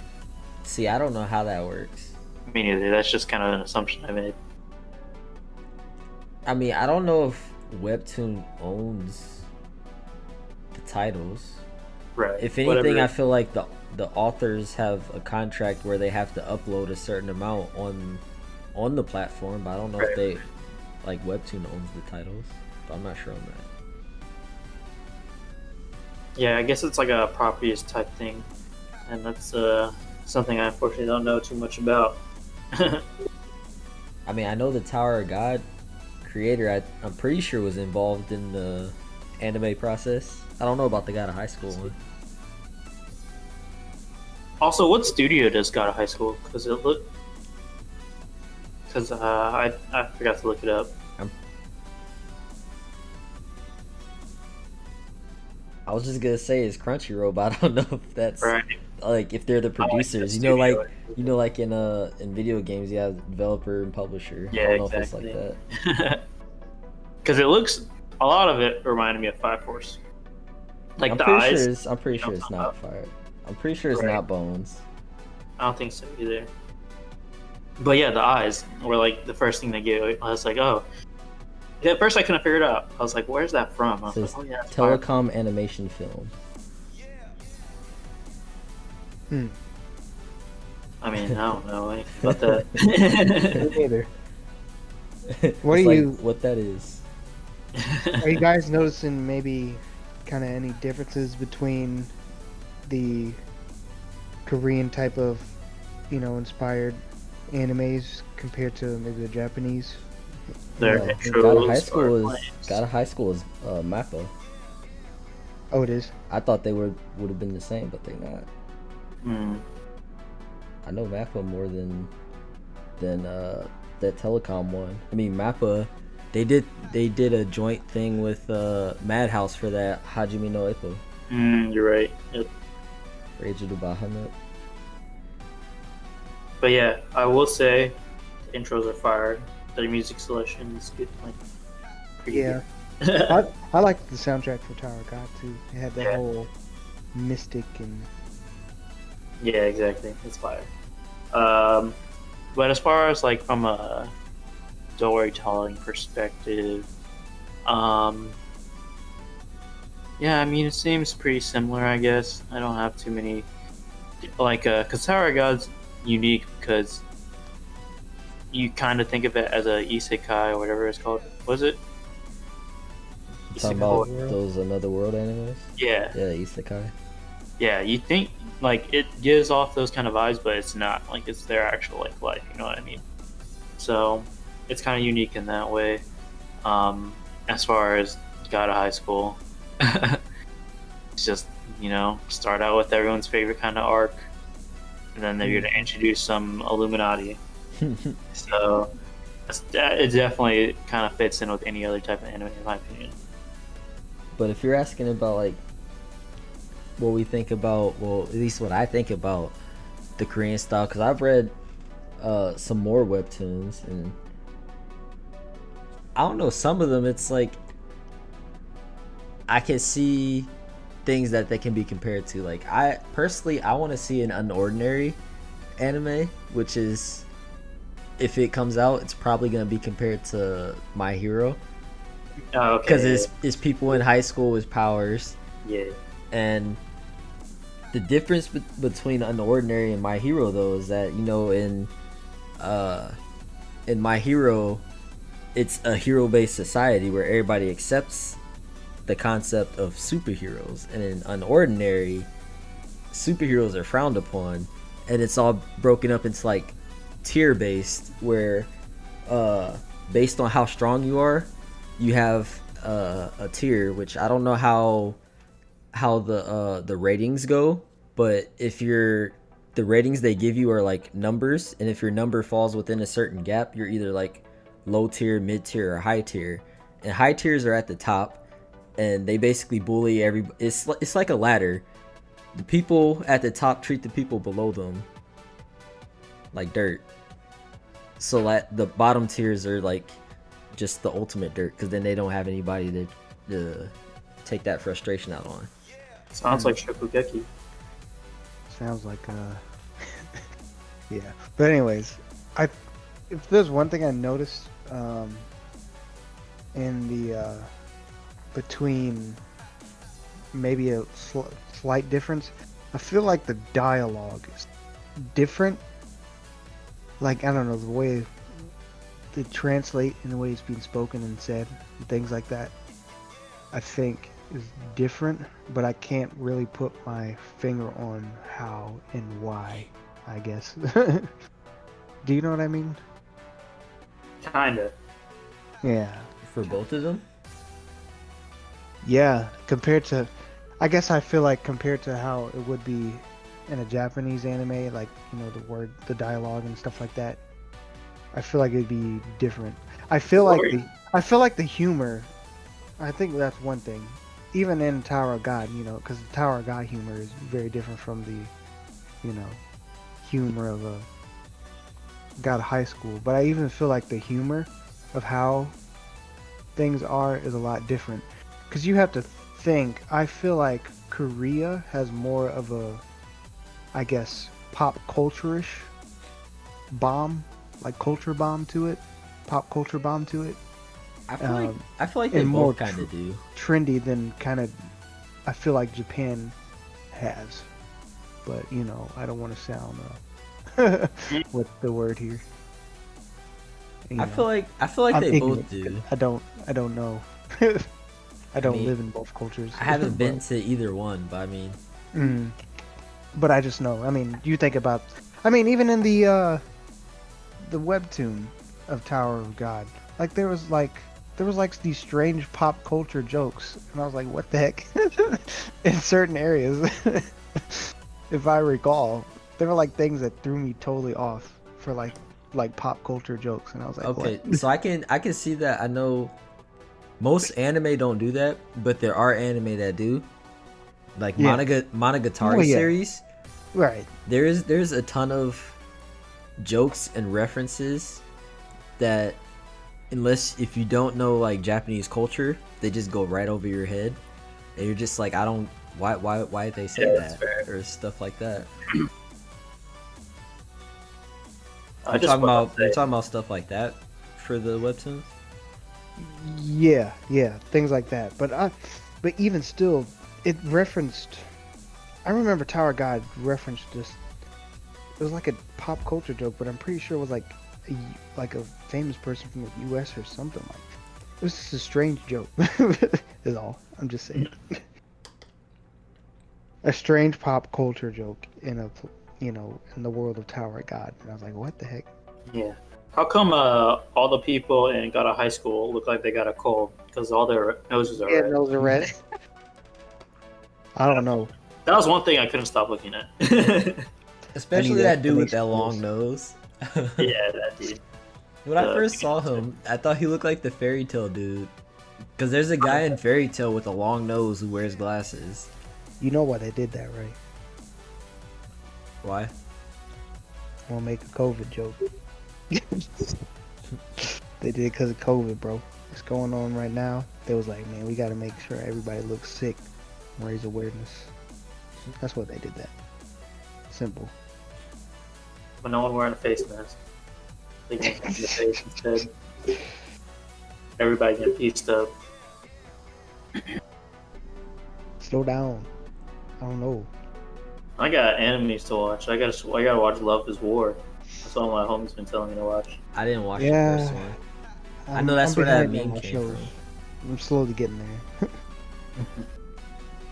See, I don't know how that works. Me neither. That's just kind of an assumption I made. I mean, I don't know if Webtoon owns the titles. Right. If anything, I feel like the authors have a contract where they have to upload a certain amount on the platform, but I don't know if they like Webtoon owns the titles. But I'm not sure on that. Yeah, I guess it's like a properties type thing, and that's something I unfortunately don't know too much about. I mean, I know the Tower of God creator, I'm pretty sure was involved in the anime process. I don't know about the God of High School one. Also, what studio does God of High School? Because I forgot to look it up. I was just gonna say it's Crunchyroll, but I don't know if that's Right. like if they're the producers. the Like in video games, you have developer and publisher. Yeah, I don't know exactly. if it's like that. Because it looks, a lot of it reminded me of Fire Force. Like I'm the pretty eyes. sure I'm pretty sure it's not Fire. I'm pretty sure it's Right. not Bones. I don't think so either. But yeah, the eyes were like the first thing they gave. I was like, oh. Yeah, at first I couldn't figure it out. I was like, where's that from? I It was like, says oh yeah, it's Fire Force. Telecom Animation Film. I mean, I don't know about that. Neither. It's What are like you- what that is? Are you guys noticing maybe kind of any differences between the Korean type of, inspired animes compared to maybe the Japanese? Their God of intros High or School plays. is Mappa. Oh, it is. I thought they would have been the same, but they're not. Hmm. I know Mappa more than that Telecom one. I mean Mappa, they did a joint thing with Madhouse for that Hajime no Ippo. You're right. Rage of the Bahamut. But yeah, I will say, the intros are fire. Their music selection is good. Like, pretty Yeah. good. I liked the soundtrack for Tower of God too. It had that Yeah. whole mystic and Yeah, exactly. It's fire. But as far as like from a storytelling perspective, yeah, I mean it seems pretty similar. I guess I don't have too many like cause Tower of God's unique because you kind of think of it as a isekai or whatever it's called. Was it? Talking Isekai. about those Another World animes? Yeah. Yeah, Isekai. Yeah, you think like it gives off those kind of vibes, but it's not. Like it's their actual like life. You know what I mean? So it's kind of unique in that way. As far as God of High School, it's just start out with everyone's favorite kind of arc, and then they're gonna introduce some Illuminati. So it definitely kind of fits in with any other type of anime, in my opinion. But if you're asking about like what we think about, well, at least what I think about the Korean style, because I've read some more webtoons, and I don't know, some of them it's like I can see things that they can be compared to. Like I personally, I want to see an unordinary anime, which is, if it comes out, it's probably gonna be compared to My Hero, Oh, okay. because it's people in high school with powers, Yeah. and the difference between unordinary and My Hero though is that, you know, in My Hero, it's a hero-based society where everybody accepts the concept of superheroes, and in unordinary, superheroes are frowned upon, and it's all broken up into like tier-based, where based on how strong you are, you have a tier, which I don't know how the ratings go, but if the ratings they give you are like numbers, and if your number falls within a certain gap, you're either like low tier, mid tier, or high tier. And high tiers are at the top, and they basically bully it's like a ladder. The people at the top treat the people below them like dirt. So that the bottom tiers are like just the ultimate dirt, because then they don't have anybody to take that frustration out on. Sounds like Shokugeki. Sounds like yeah. But anyways, if there's one thing I noticed in the between maybe a slight difference, I feel like the dialogue is different. Like, I don't know, the way they translate and the way it's being spoken and said and things like that, I think is different, but I can't really put my finger on how and why, I guess. Do you know what I mean? Kinda. Yeah. For both of them? Yeah, compared to, I guess I feel like compared to how it would be in a Japanese anime, like, you know, the dialogue and stuff like that, I feel like it'd be different. I feel like the humor, I think that's one thing. Even in Tower of God, you know, because the Tower of God humor is very different from the, you know, humor of a God High School. But I even feel like the humor of how things are is a lot different. Because you have to think, I feel like Korea has more of a, I guess, pop culture-ish bomb, like culture bomb to it, pop culture bomb to it. I feel like they more both kind of do. Trendy than kind of, I feel like Japan has. But, you know, I don't want to sound what's the word here? You I feel like I'm they ignorant. both do. I don't know. I don't live in both cultures. I haven't been to either one, but I mean, but I just know. I mean, you think about, I mean, even in the webtoon of Tower of God, like there was like these strange pop culture jokes, and I was like, what the heck? In certain areas, if I recall, there were like things that threw me totally off for like pop culture jokes, and I was like, okay, what? so I can see that. I know most anime don't do that, but there are anime that do. Like Monogatari series, right? There's a ton of jokes and references that, unless if you don't know like Japanese culture, they just go right over your head, and you're just like, I don't, why did they say that, or stuff like that. You're talking about stuff like that for the webtoons. Yeah, things like that. But even still, it referenced. I remember Tower of God referenced this. It was like a pop culture joke, but I'm pretty sure it was like a famous person from the U.S. or something like. It was just a strange joke. Is all. I'm just saying. A strange pop culture joke in the world of Tower of God, and I was like, what the heck? Yeah. How come all the people in Got a High School look like they got a cold? Because all their noses are red. Noses are red. I don't know. That was one thing I couldn't stop looking at. Especially that dude with that long nose. Yeah, that dude. When I first saw him, I thought he looked like the Fairy Tail dude. Because there's a guy in Fairy Tail with a long nose who wears glasses. You know why they did that, right? Why? I'm gonna make a COVID joke. They did because of COVID, bro. It's going on right now. They was like, man, we gotta make sure everybody looks sick and raise awareness. That's what they did that. Simple. But no one wearing a face mask. They can in the face instead. Everybody get pieced up. Slow down. I don't know. I got enemies to watch. I gotta watch Love Is War. That's all my homie's been telling me to watch. I didn't watch Yeah. the first one. I know that's I'm where that behind on meme my came shows. from. I'm slowly getting there.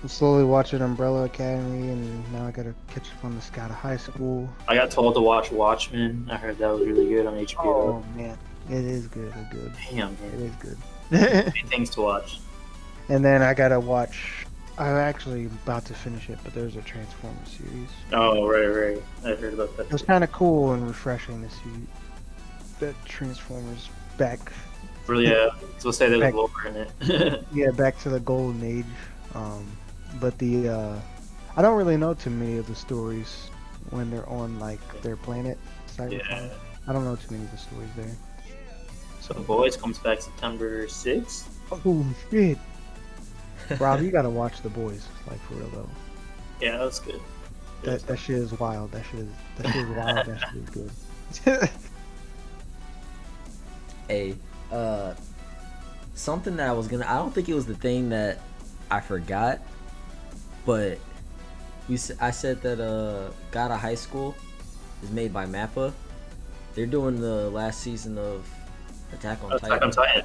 I'm slowly watching Umbrella Academy, and now I gotta catch up on the Scout of High School. I got told to watch Watchmen. I heard that was really good on HBO. Oh man, it is good. It's good. Damn, It man. is good. Many things to watch. And then I gotta watch. I'm actually about to finish it, but there's a Transformers series. Oh, right. I heard about that. It was kind of cool and refreshing to see that Transformers back. Really, yeah. So say there's Back- lore in it. Yeah, back to the golden age. But the I don't really know too many of the stories when they're on like their planet. Cybertron. Yeah. I don't know too many of the stories there. So Boys comes back September 6th. Oh shit! Rob, you gotta watch The Boys, like for real though. Yeah, that's good. That shit is wild. That shit is wild. That shit is good. Hey, something that I don't think it was the thing that I forgot, but I said that God of High School is made by Mappa. They're doing the last season of Attack on Attack on Titan.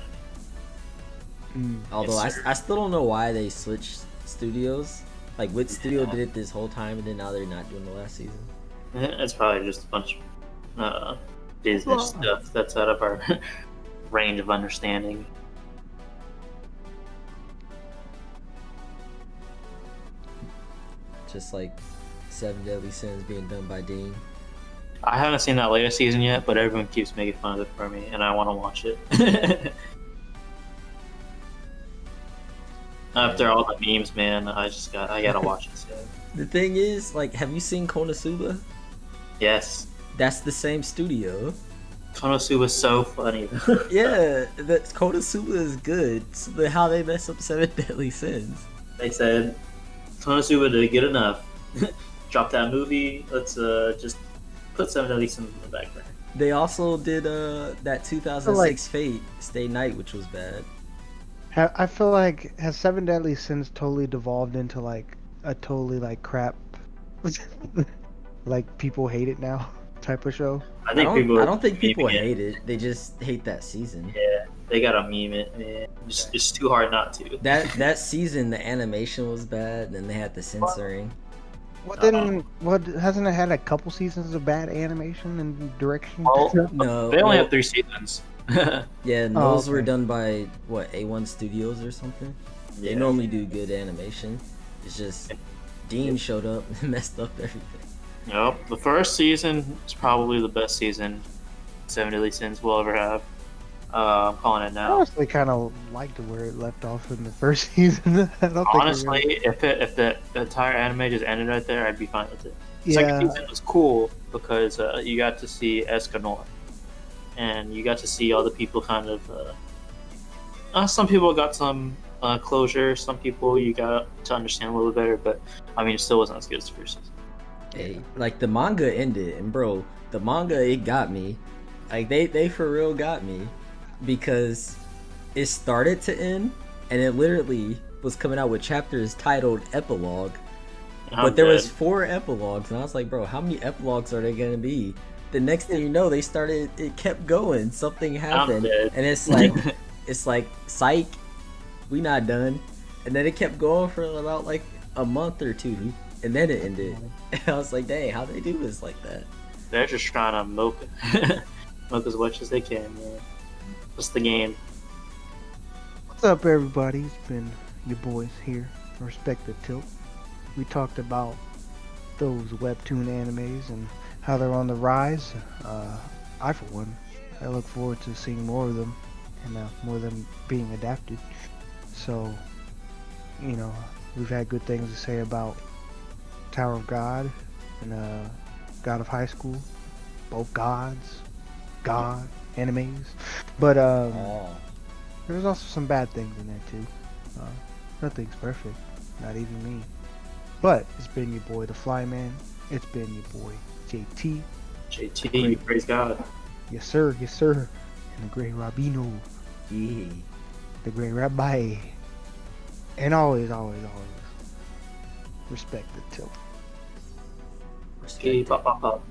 Titan. Although Yes, sir. I still don't know why they switched studios. Like, which studio did it this whole time, and then now they're not doing the last season. It's probably just a bunch of business stuff that's out of our range of understanding. Just like Seven Deadly Sins being done by Dean. I haven't seen that latest season yet, but everyone keeps making fun of it for me, and I want to watch it. After all the memes, man, I gotta watch it soon. The thing is, like, have you seen Konosuba? Yes, That's the same studio. Konosuba's so funny. Yeah, that Konosuba is good. So how they mess up Seven Deadly Sins? They said Konosuba did good enough. Drop that movie. Let's just put Seven Deadly Sins in the background. They also did that 2006 Fate Stay Night, which was bad. I feel like has Seven Deadly Sins totally devolved into like a totally like crap, like people hate it now type of show. I think people. I don't think people memeing it. hate it. They just hate that season. Yeah, they gotta meme it, man. It's too hard not to. That season, the animation was bad. Then they had the censoring. What then? What hasn't it had a couple seasons of bad animation and direction? Well, No, they only well, have 3 seasons. Yeah, and Oh, those were okay. done by what A1 Studios or something. They Yeah. normally do good animation. It's just Dean showed up and messed up everything. Yep, the first season is probably the best season Seven Deadly Sins will ever have. I'm calling it I now. honestly kind of liked where it left off in the first season. I don't think Honestly, if the entire anime just ended right there, I'd be fine with it. The Yeah. second season was cool because you got to see Escanor, and you got to see all the people kind of. Some people got some closure. Some people you got to understand a little better, but I mean, it still wasn't as good as the first season. Hey, like the manga ended, and bro, the manga it got me. Like they for real got me because it started to end, and it literally was coming out with chapters titled epilogue. But there was 4 epilogues, and I was like, bro, how many epilogues are there gonna be? The next thing you know, it kept going. Something happened, dead. and it's like, psych, we not done. And then it kept going for about like a month or 2, and then it ended. And I was like, dang, how they do this like that? They're just trying to milk as much as they can, man. What's the game? What's up, everybody? It's been your boys here. Respect the Tilt. We talked about those Webtoon animes and how they're on the rise. I, for one, I look forward to seeing more of them and more of them being adapted. So, you know, We've had good things to say about Tower of God and God of High School. Both gods, God, enemies. But Oh, there's also some bad things in there too. Nothing's perfect, not even me. But it's been your boy, the Flyman. It's been your boy, JT. JT, praise God. Yes, sir. Yes, sir. And the Great Robino, yeah. the Great Rabbi. And always, always, always respect the tilt. Respect Keep it. up.